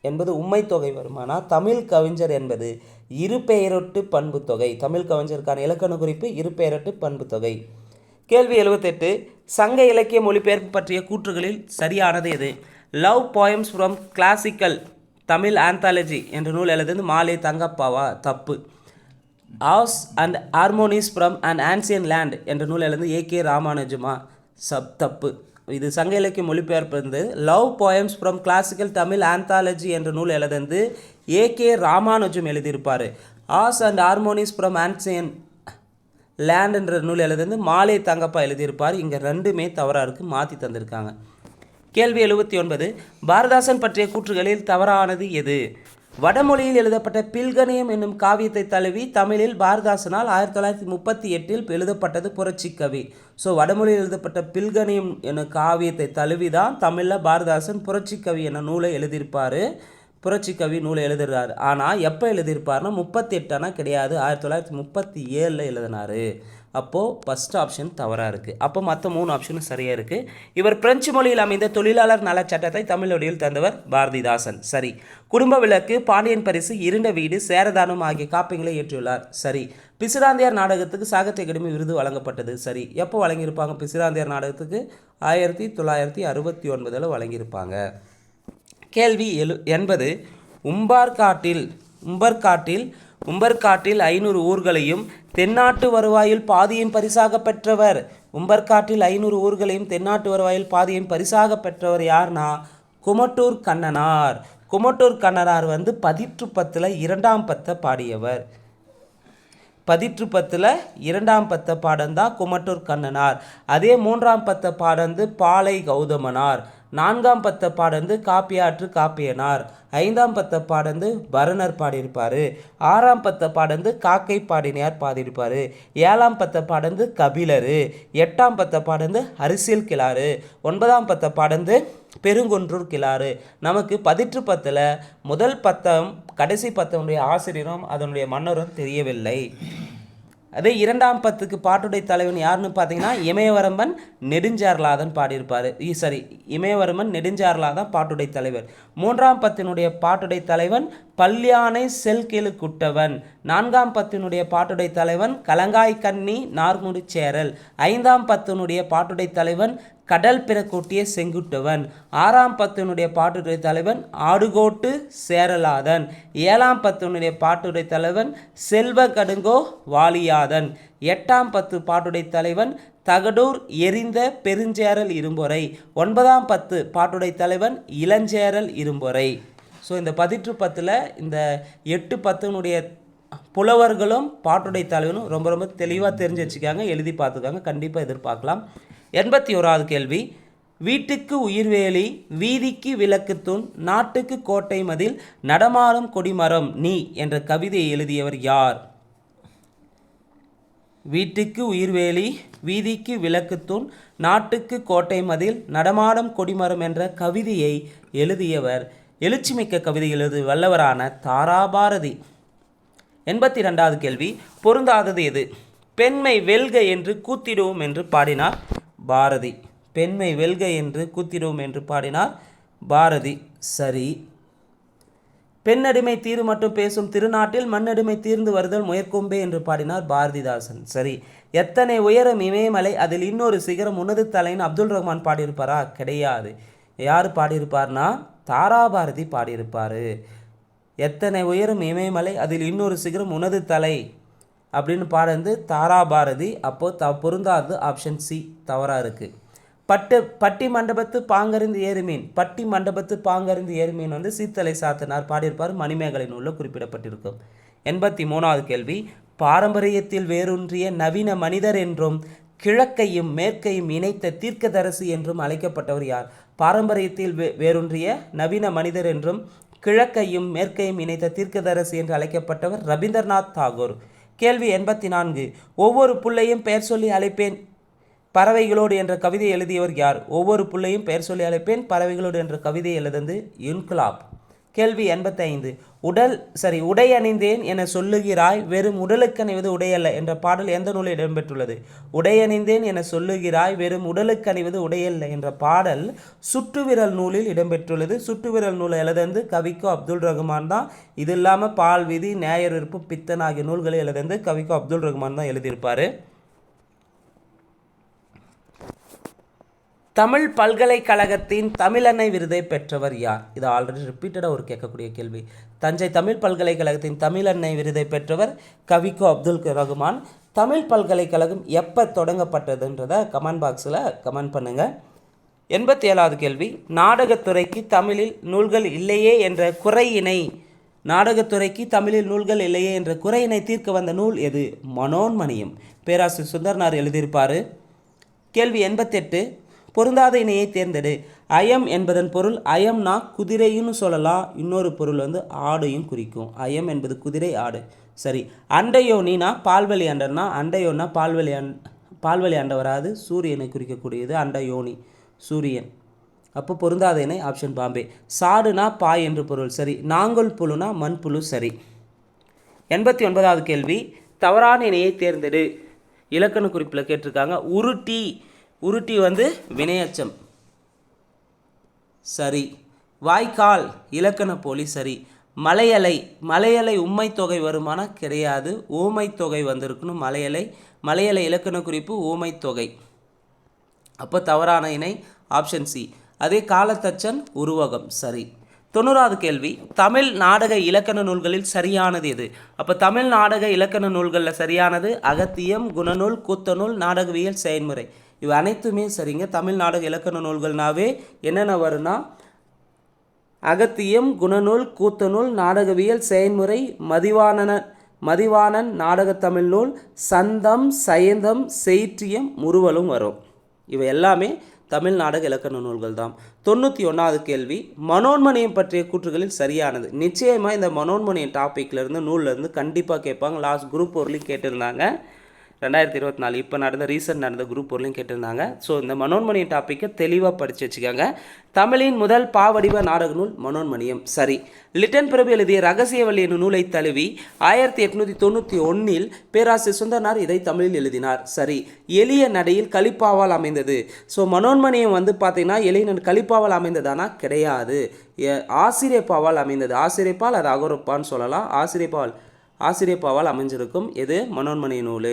என்பது உம்மை தொகை வருமானால் தமிழ் கவிஞர் என்பது இரு பெயரொட்டு பண்பு தொகை. தமிழ் கவிஞருக்கான இலக்கண குறிப்பு இரு பெயரொட்டு பண்பு தொகை. கேள்வி 78 சங்க இலக்கிய மொழிபெயர்ப்பு பற்றிய கூற்றுகளில் சரியானது எது? Love poems from classical Tamil anthology என்ற நூல் எழுதுந்து மாலே தங்கப்பாவா? தப்பு. As and harmonies from and ancient land என்ற நூல் எழுந்து ஏகே ராமானுஜமா? தப்பு. இது சங்க இலக்கிய மொழிபெயர்ப்பு love poems from classical Tamil anthology என்ற நூல் எழுதுந்து ஏகே ராமானுஜம் எழுதியிருப்பார். As and harmonies from ancient land என்ற நூல் எழுதுந்து மாலே தங்கப்பா எழுதியிருப்பார். இங்கே ரெண்டுமே தவறாக இருக்குது, மாற்றி தந்திருக்காங்க. கேள்வி 79 பாரதாசன் பற்றிய கூற்றுகளில் தவறானது எது? வடமொழியில் எழுதப்பட்ட பில்கணியம் என்னும் காவியத்தை தழுவி தமிழில் பாரதாசனால் 1938 எழுதப்பட்டது புரட்சி கவி. ஸோ வடமொழியில் எழுதப்பட்ட பில்கணியம் என்னும் காவியத்தை தழுவி தான் தமிழில் பாரதாசன் புரட்சி கவி என்ற நூலை எழுதியிருப்பார். புரட்சி கவி நூலை எழுதுறாரு. ஆனால் எப்போ எழுதியிருப்பார்னா 38 கிடையாது, 1937 எழுதினார். அப்போது ஃபஸ்ட் ஆப்ஷன் தவறாக இருக்குது. அப்போ மற்ற 3 ஆப்ஷனும் சரியாக இருக்குது. இவர் பிரெஞ்சு மொழியில் அமைந்த தொழிலாளர் நலச் சட்டத்தை தமிழ் வடிவில் தந்தவர் பாரதிதாசன். சரி. குடும்ப விளக்கு, பாண்டியன் பரிசு, இருண்ட வீடு, சேரதானம் ஆகிய காப்பியங்களை ஏற்றியுள்ளார். சரி. பிசிராந்தையார் நாடகத்துக்கு சாகித்ய அகாடமி விருது வழங்கப்பட்டது. சரி. எப்போ வழங்கியிருப்பாங்க? பிசிராந்தையார் நாடகத்துக்கு 1969 வழங்கியிருப்பாங்க. கேள்வி 80 உம்பர்காட்டில் 500 ஊர்களையும் தென்னாட்டு வருவாயில் பாதியின் பரிசாக பெற்றவர். உம்பர்காட்டில் 500 ஊர்களையும் தென்னாட்டு வருவாயில் பாதியின் பரிசாக பெற்றவர் யார்னா குமட்டூர் கண்ணனார். குமட்டூர் கண்ணனார் பதிற்று 10 2ஆம் பத்தை பாடியவர். பதிற்று 10 2ஆம் பத்த பாடந்தான் குமட்டூர் கண்ணனார். அதே 3ஆம் பத்த பாடந்து பாலை கௌதமனார். 4ஆம் பத்த பாடந்து காப்பியாற்று காப்பியனார். 5ஆம் பத்த பாடந்து பரணர் பாடியிருப்பார். 6ஆம் பத்த பாடந்து காக்கை பாடினியார் பாடியிருப்பார். 7ஆம் பத்த பாடந்து கபிலர். 8ஆம் பத்த பாடந்து அரசியல் கிளாறு. 9ஆம் பத்த பாடந்து பெருங்கொன்றூர் கிளாறு. நமக்கு பதிற்று 10 முதல் பத்தம் கடைசி பத்தனுடைய ஆசிரியரும் அதனுடைய மன்னரும் தெரியவில்லை. அதே 2ஆம் பத்துக்கு பாட்டுடை தலைவன் யாருன்னு பார்த்தீங்கன்னா இமயவரம்பன் நெடுஞ்சார்லாதன் பாடியிருப்பார். இமயவரம்பன் நெடுஞ்சார்லாதான் பாட்டுடை தலைவர். 3ஆம் பத்தினுடைய பாட்டுடை தலைவன் பல்யானை செல்கெழு குட்டவன். 4ஆம் பத்தினுடைய பாட்டுடை தலைவன் கலங்காய் கண்ணி நார்முடி சேரல். 5ஆம் பத்தினுடைய பாட்டுடை தலைவன் கடல் பிறக்கூட்டிய செங்குட்டவன். 6ஆம் பத்தினுடைய பாட்டுடை தலைவன் ஆடுகோட்டு சேரலாதன். 7ஆம் பத்தினுடைய பாட்டுடை தலைவன் செல்வ கடுங்கோ வாலியாதன். 8ஆம் பத்து பாட்டுடை தலைவன் தகடூர் எரிந்த பெருஞ்சேரல் இரும்பொறை. 9ஆம் பத்து பாட்டுடை தலைவன் இளஞ்சேரல் இரும்பொறை. ஸோ இந்த பதிற்று 10 இந்த 8 10னுடைய புலவர்களும் பாட்டுடை தலைவனும் ரொம்ப ரொம்ப தெளிவாக தெரிஞ்சு வச்சுக்காங்க, எழுதி பார்த்துக்காங்க, கண்டிப்பாக எதிர்பார்க்கலாம். 81வது கேள்வி. வீட்டுக்கு உயிர்வேலி, வீதிக்கு விளக்குத்தூண், நாட்டுக்கு கோட்டை மதில், நடமாடும் கொடிமரம் நீ என்ற கவிதையை எழுதியவர் யார்? வீட்டுக்கு உயிர்வேலி, வீதிக்கு விளக்குத்தூண், நாட்டுக்கு கோட்டை மதில், நடமாடும் கொடிமரம் என்ற கவிதையை எழுதியவர் எழுச்சிமிக்க கவிதை எழுது வல்லவரான தாராபாரதி. 82வது கேள்வி. பொருந்தாதது எது? பெண்மை வெல்க என்று கூத்திடுவோம் என்று பாடினார் பாரதி. பெண்மை வெல்க என்று கூத்திடுவோம் என்று பாடினார் பாரதி. சரி. பெண்ணடிமை தீரு மட்டும் பேசும் திருநாட்டில் மண்ணடிமை தீர்ந்து வருதல் முயற்கொம்பே என்று பாடினார் பாரதிதாசன். சரி. எத்தனை உயரம் இமயமலை, அதில் இன்னொரு சிகரம் உனது தலைன்னு அப்துல் ரஹ்மான் பாடியிருப்பாரா? கிடையாது. யார் பாடியிருப்பார்னா தாராபாரதி பாடியிருப்பார். எத்தனை உயரம் இமயமலை, அதில் இன்னொரு சிகரம் உனது தலை அப்படின்னு பாடுறது தாராபாரதி. அப்போது பொருந்தாது ஆப்ஷன் சி தவறாக இருக்குது. பட்டி மண்டபத்து பாங்கறிந்து ஏறுமீன், பட்டி மண்டபத்து பாங்கறிந்து ஏறுமீன் வந்து சீத்தலை சாத்தனார் பாடியிருப்பார். மணிமேகலை நூலில் குறிப்பிடப்பட்டிருக்கும். 83வது கேள்வி. பாரம்பரியத்தில் வேரூன்றிய நவீன மனிதர் என்றும் கிழக்கையும் மேற்கையும் இணைத்த தீர்க்கதரிசி என்றும் அழைக்கப்பட்டவர் யார்? பாரம்பரியத்தில் வேரூன்றிய நவீன மனிதர் என்றும் கிழக்கையும் மேற்கையும் இணைத்த தீர்க்கதரிசி என்று அழைக்கப்பட்டவர் ரவீந்திரநாத் தாகூர். கேள்வி 84. ஒவ்வொரு புள்ளையும் பெயர் சொல்லி அழைப்பேன் பறவைகளோடு என்ற கவிதை எழுதியவர் யார்? ஒவ்வொரு புள்ளையும் பெயர் சொல்லி அழைப்பேன் பறவைகளோடு என்ற கவிதை எழுதுந்து இன்குலாப். கேள்வி 85. உடை அணிந்தேன் என சொல்லுகிறாய் வெறும் உடலுக்கு அணிவது உடையல்ல என்ற பாடல் எந்த நூலில் இடம்பெற்றுள்ளது? உடை அணிந்தேன் என சொல்லுகிறாய் வெறும் உடலுக்கு அணிவது உடையல்ல என்ற பாடல் சுற்றுவிரல் நூலில் இடம்பெற்றுள்ளது. சுற்றுவிரல் நூலை எழுதந்து கவிக்கோ அப்துல் ரஹ்மான் தான். இது இல்லாமல் பால் விதி, நேயரிருப்பு, பித்தன் ஆகிய நூல்களை எழுதந்து கவிக்கோ அப்துல் ரஹ்மான் தான் எழுதியிருப்பார். தமிழ் பல்கலைக்கழகத்தின் தமிழன்னை விருதை பெற்றவர் யார்? இது ஆல்ரெடி ரிப்பீட்டடாக ஒரு கேட்கக்கூடிய கேள்வி. தஞ்சை தமிழ் பல்கலைக்கழகத்தின் தமிழன்னை விருதை பெற்றவர் கவிக்கோ அப்துல் ரஹ்மான். தமிழ் பல்கலைக்கழகம் எப்போ தொடங்கப்பட்டதுன்றதை கமெண்ட் பாக்ஸில் கமெண்ட் பண்ணுங்கள். 87வது கேள்வி. நாடகத்துறைக்கு தமிழில் நூல்கள் இல்லையே என்ற குறையினை தீர்க்க வந்த நூல் எது? மனோன்மணியம். பேராசிரியர் சுந்தரனார் எழுதியிருப்பார். கேள்வி 88. பொருந்தாத இணையை தேர்ந்தெடு. அயம் என்பதன் பொருள், அயம்னா குதிரைன்னு சொல்லலாம், இன்னொரு பொருள் வந்து ஆடையும் குறிக்கும். அயம் என்பது குதிரை, ஆடு. சரி. அண்டையோனினா பால்வழி அண்டர்னா, அண்டையோன்னா பால்வழி அண்டை வராது, சூரியனை குறிக்கக்கூடியது அண்டையோனி, சூரியன். அப்போ பொருந்தாத இணை ஆப்ஷன் பாம்பே. சாடுனா பாய் என்று பொருள். சரி. நாங்கல் புழுனா மண்புழு. சரி. 89வது கேள்வி. தவறான இணையை தேர்ந்தெடு. இலக்கண குறிப்பில் கேட்டிருக்காங்க. உருட்டி வந்து வினையச்சம். சரி. வாய்க்கால் இலக்கண போலி. சரி. மலையலை உம்மை தொகை வருமானா? கிடையாது. ஊமை தொகை வந்திருக்கணும். மலையலை இலக்கண குறிப்பு ஊமை தொகை. அப்போ தவறான இணை ஆப்ஷன் சி. அதே காலத்தச்சன் உருவகம். சரி. 90வது கேள்வி. தமிழ் நாடக இலக்கண நூல்களில் சரியானது எது? அப்போ தமிழ் நாடக இலக்கண நூல்களில் சரியானது அகத்தியம், குணநூல், கூத்தநூல், நாடகவியல், செயல்முறை. இவை அனைத்துமே சரிங்க. தமிழ் நாடக இலக்கண நூல்கள்னாவே என்னென்ன வரும்னா அகத்தியம், குணநூல், கூத்தநூல், நாடகவியல், செயல்முறை, மதிவாணன் நாடகத்தமிழ் நூல், சந்தம், சயந்தம், செய்ற்றியம், முறுவலும் வரும். இவை எல்லாமே தமிழ் நாடக இலக்கண நூல்கள் தான். 91வது கேள்வி. மனோன்மணியம் பற்றிய கூற்றுகளில் சரியானது. நிச்சயமாக இந்த மனோன்மணியம் டாப்பிக்லேருந்து நூல்லேருந்து கண்டிப்பாக கேட்பாங்க. லாஸ்ட் குரூப் பொருளையும் கேட்டிருந்தாங்க. 2024 இப்போ ரீசெண்ட் நடந்த குரூப் பொருளையும் கேட்டிருந்தாங்க. ஸோ இந்த மனோன்மணியம் டாப்பிக்கை தெளிவாக படித்து வச்சுக்கோங்க. தமிழின் முதல் பாவடிவ நாடக நூல் மனோன்மணியம். சரி. லிட்டன் பிரபு எழுதிய ரகசியவள்ளி என்னும் நூலை தழுவி 1891 பேராசிரியர் சுந்தரனார் இதை தமிழில் எழுதினார். சரி. எளிய நடையில் கலிப்பாவால் அமைந்தது. ஸோ மனோன்மணியம் வந்து பார்த்தீங்கன்னா எளிய கலிப்பாவால் அமைந்ததானா? கிடையாது. ஆசிரியப்பாவால் அமைந்தது. ஆசிரியப்பால் அது அகோரப்பான்னு சொல்லலாம். ஆசிரியப்பாவால் அமைஞ்சிருக்கும். இது மனோன்மணிய நூல்.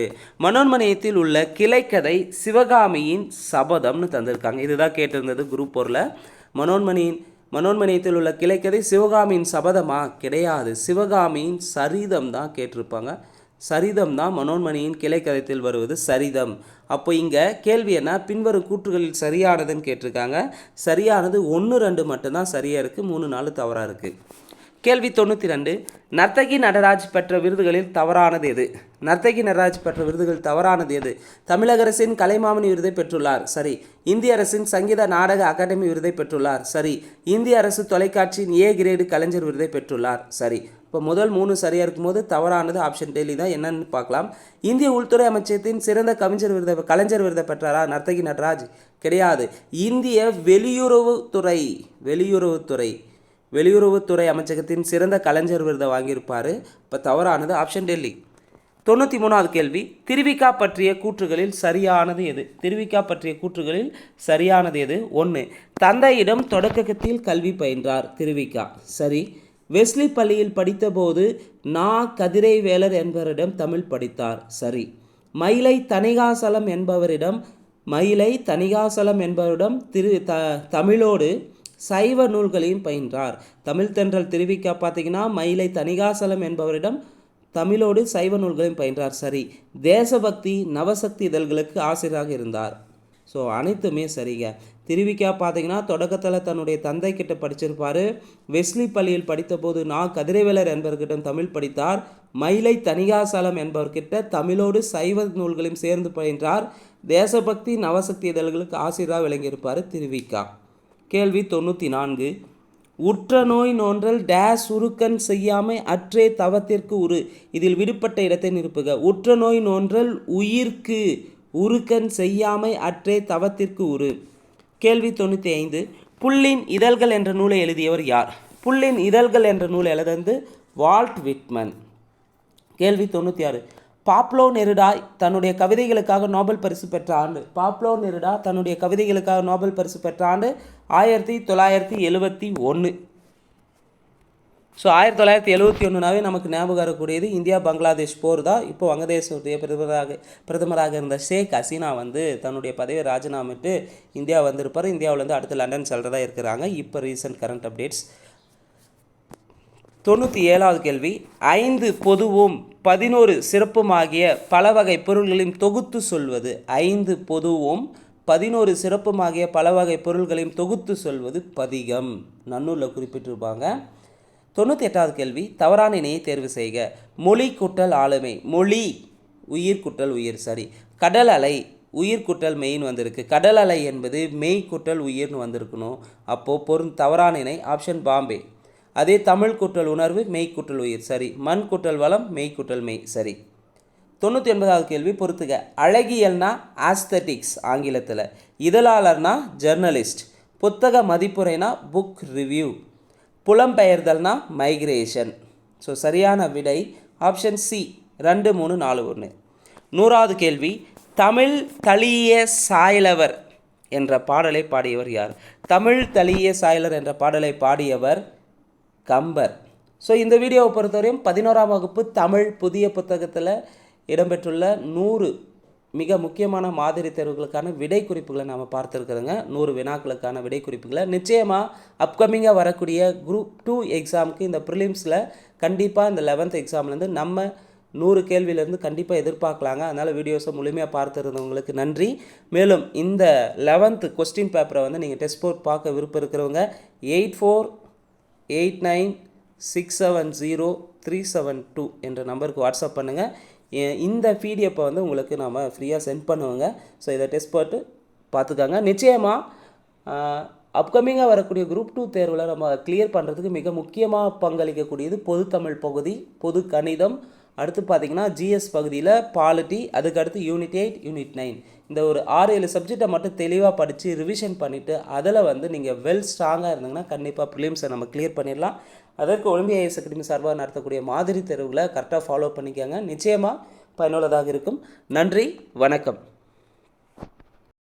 மனோன்மணியத்தில் உள்ள கிளைக்கதை சிவகாமியின் சபதம்னு தந்திருக்காங்க. இதுதான் கேட்டிருந்தது குரூப் போரில். மனோன்மணியத்தில் உள்ள கிளைக்கதை சிவகாமியின் சபதமா? கிடையாது. சிவகாமியின் சரிதம் தான் கேட்டிருப்பாங்க. சரிதம் தான் மனோன்மணியின் கிளைக்கதையில் வருவது சரிதம். அப்போ இங்கே கேள்வி என்ன? பின்வரும் கூற்றுகளில் சரியானதுன்னு கேட்டிருக்காங்க. சரியானது 1, 2 மட்டும்தான் சரியாக இருக்குது. 3, 4 தவறாக இருக்குது. கேள்வி 92. நர்த்தகி நடராஜ் பெற்ற விருதுகளில் தவறானது எது? தமிழக அரசின் கலைமாமணி விருதை பெற்றுள்ளார். சரி. இந்திய அரசின் சங்கீத நாடக அகாடமி விருதை பெற்றுள்ளார். சரி. இந்திய அரசு தொலைக்காட்சியின் ஏ கிரேடு கலைஞர் விருதை பெற்றுள்ளார். சரி. இப்போ முதல் 3 சரியாக இருக்கும்போது தவறானது ஆப்ஷன் டெல்லி தான். என்னன்னு பார்க்கலாம். இந்திய உள்துறை அமைச்சகத்தின் சிறந்த கலைஞர் விருதை பெற்றாரா நர்த்தகி நடராஜ்? கிடையாது. இந்திய வெளியுறவுத்துறை அமைச்சகத்தின் சிறந்த கலைஞர் விருதை வாங்கியிருப்பார். இப்போ தவறானது ஆப்ஷன் டெல்லி. 93வது கேள்வி. திருவிக்கா பற்றிய கூற்றுகளில் சரியானது எது? 1. தந்தையிடம் தொடக்கத்தில் கல்வி பயின்றார் திருவிக்கா. சரி. வெஸ்லி பள்ளியில் படித்தபோது நா கதிரைவேலர் என்பவரிடம் தமிழ் படித்தார். சரி. மயிலை தணிகாசலம் என்பவரிடம் தமிழோடு சைவ நூல்களையும் பயின்றார். தமிழ் தென்றல் திருவிக்கா பார்த்தீங்கன்னா மயிலை தணிகாசலம் என்பவரிடம் தமிழோடு சைவ நூல்களையும் பயின்றார். சரி. தேசபக்தி நவசக்தி இதழ்களுக்கு ஆசிரியராக இருந்தார். ஸோ அனைத்துமே சரிங்க. திருவிக்கா பார்த்தீங்கன்னா தொடக்கத்தில் தன்னுடைய தந்தை கிட்ட படிச்சிருப்பார். வெஸ்லி பள்ளியில் படித்தபோது நா கதிரைவேலர் என்பவர்கிட்ட தமிழ் படித்தார். மயிலை தணிகாசலம் என்பவர்கிட்ட தமிழோடு சைவ நூல்களையும் சேர்ந்து பயின்றார். தேசபக்தி நவசக்தி இதழ்களுக்கு ஆசிரியராக விளங்கியிருப்பார் திருவிக்கா. கேள்வி 94. உற்ற நோய் நோன்றல் டேஸ் உருக்கன் செய்யாமை அற்றே தவத்திற்கு உரு. இதில் விடுபட்ட இடத்தை நிரப்புக. உற்ற நோய் நோன்றல் உயிர்க்கு உருக்கன் செய்யாமை அற்றே தவத்திற்கு உரு. கேள்வி 95. புல்லின் இதழ்கள் என்ற நூலை எழுதியவர் யார்? புல்லின் இதழ்கள் என்ற நூலை எழுதியது வால்ட் விட்மன். கேள்வி 96. பாப்லோ நெருடா தன்னுடைய கவிதைகளுக்காக நோபல் பரிசு பெற்ற ஆண்டு? பாப்லோ நெருடா தன்னுடைய கவிதைகளுக்காக நோபல் பரிசு பெற்ற ஆண்டு 1971. ஸோ 1971நாவே நமக்கு ஞாபகம் வரக்கூடியது இந்தியா பங்களாதேஷ் போர் தான். இப்போ வங்கதேசத்துடைய பிரதமராக இருந்த ஷேக் ஹசீனா தன்னுடைய பதவியை ராஜினாமிட்டு இந்தியா வந்திருப்பார். இந்தியாவிலேருந்து அடுத்து லண்டன் செல்றதா இருக்கிறாங்க. இப்போ ரீசன்ட் கரண்ட் அப்டேட்ஸ். 97வது கேள்வி. 5 பொதுவும் 11 சிறப்புமாகிய பல வகை பொருள்களையும் தொகுத்து சொல்வது. 5 பொதுவும் 11 சிறப்புமாகிய பல வகை பொருள்களையும் தொகுத்து சொல்வது பதிகம். நன்னூலில் குறிப்பிட்டிருப்பாங்க. 98வது கேள்வி. தவறான இணையை தேர்வு செய்க. மொழி குட்டல் ஆளுமை. மொழி உயிர் குட்டல் உயிர். சரி. கடல் அலை உயிர் குட்டல் மெயின் வந்திருக்கு. கடல் அலை என்பது மெய் குட்டல் உயிர்னு வந்திருக்கணும். அப்போது தவறான இணை ஆப்ஷன் பாம்பே. அதே தமிழ் குட்டல் உணர்வு மெய் குட்டல் உயிர். சரி. மண் குட்டல் வளம் மெய் குட்டல் மெய். சரி. 99வது கேள்வி பொறுத்துக. அழகியல்னா ஆஸ்தட்டிக்ஸ் ஆங்கிலத்தில். இதழாளர்னா ஜெர்னலிஸ்ட். புத்தக மதிப்புரைனா புக் ரிவ்யூ. புலம்பெயர்தல்னா மைக்ரேஷன். ஸோ சரியான விடை ஆப்ஷன் சி 2, 3, 4, 1. 100வது கேள்வி. தமிழ் தளிய சாயலவர் என்ற பாடலை பாடியவர் யார்? தமிழ் தளிய சாயலர் என்ற பாடலை பாடியவர் கம்பர். ஸோ இந்த வீடியோவை பொறுத்தவரையும் 11ஆம் வகுப்பு தமிழ் புதிய புத்தகத்தில் இடம்பெற்றுள்ள 100 மிக முக்கியமான மாதிரி தேர்வுகளுக்கான விடை குறிப்புகளை நாம் பார்த்துருக்குறோங்க. 100 வினாக்களுக்கான விடை குறிப்புகளை நிச்சயமாக அப்கமிங்காக வரக்கூடிய குரூப் 2 எக்ஸாமுக்கு இந்த ப்ரிலிம்ஸில் கண்டிப்பாக இந்த 11th எக்ஸாம்லேருந்து நம்ம 100 கேள்வியிலேருந்து கண்டிப்பாக எதிர்பார்க்கலாங்க. அதனால் வீடியோஸை முழுமையாக பார்த்துருந்தவங்களுக்கு நன்றி. மேலும் இந்த 11th கொஸ்டின் பேப்பரை நீங்கள் டெஸ்ட் போர்ட் பார்க்க விருப்பம் இருக்கிறவங்க 8489670372 என்ற நம்பருக்கு வாட்ஸ்அப் பண்ணுங்கள். இந்த பிடிஎஃப்பை உங்களுக்கு நாம் ஃப்ரீயாக சென்ட் பண்ணுவோங்க. ஸோ இதை டெஸ்ட் போட்டு பார்த்துக்காங்க. நிச்சயமாக அப்கமிங்காக வரக்கூடிய குரூப் 2 தேர்வில் நம்ம கிளியர் பண்ணுறதுக்கு மிக முக்கியமாக பங்களிக்கக்கூடியது பொது தமிழ் பகுதி, பொது கணிதம், அடுத்து பார்த்திங்கன்னா ஜிஎஸ் பகுதியில் பாலிட்டி, அதுக்கடுத்து யூனிட் 8, யூனிட் 9 இந்த ஒரு 6-7 சப்ஜெக்டை மட்டும் தெளிவாக படித்து ரிவிஷன் பண்ணிவிட்டு அதில் நீங்கள் வெல் ஸ்ட்ராங்காக இருந்தீங்கன்னா கண்டிப்பாக ப்ரிலிம்ஸை நம்ம கிளியர் பண்ணிடலாம். அதற்கு ஒலிம்பியா ஐஏஎஸ் அகாடமி சார்பாக நடத்தக்கூடிய மாதிரி தேர்வுகளை கரெக்டாக ஃபாலோ பண்ணிக்கோங்க. நிச்சயமாக பயனுள்ளதாக இருக்கும். நன்றி, வணக்கம்.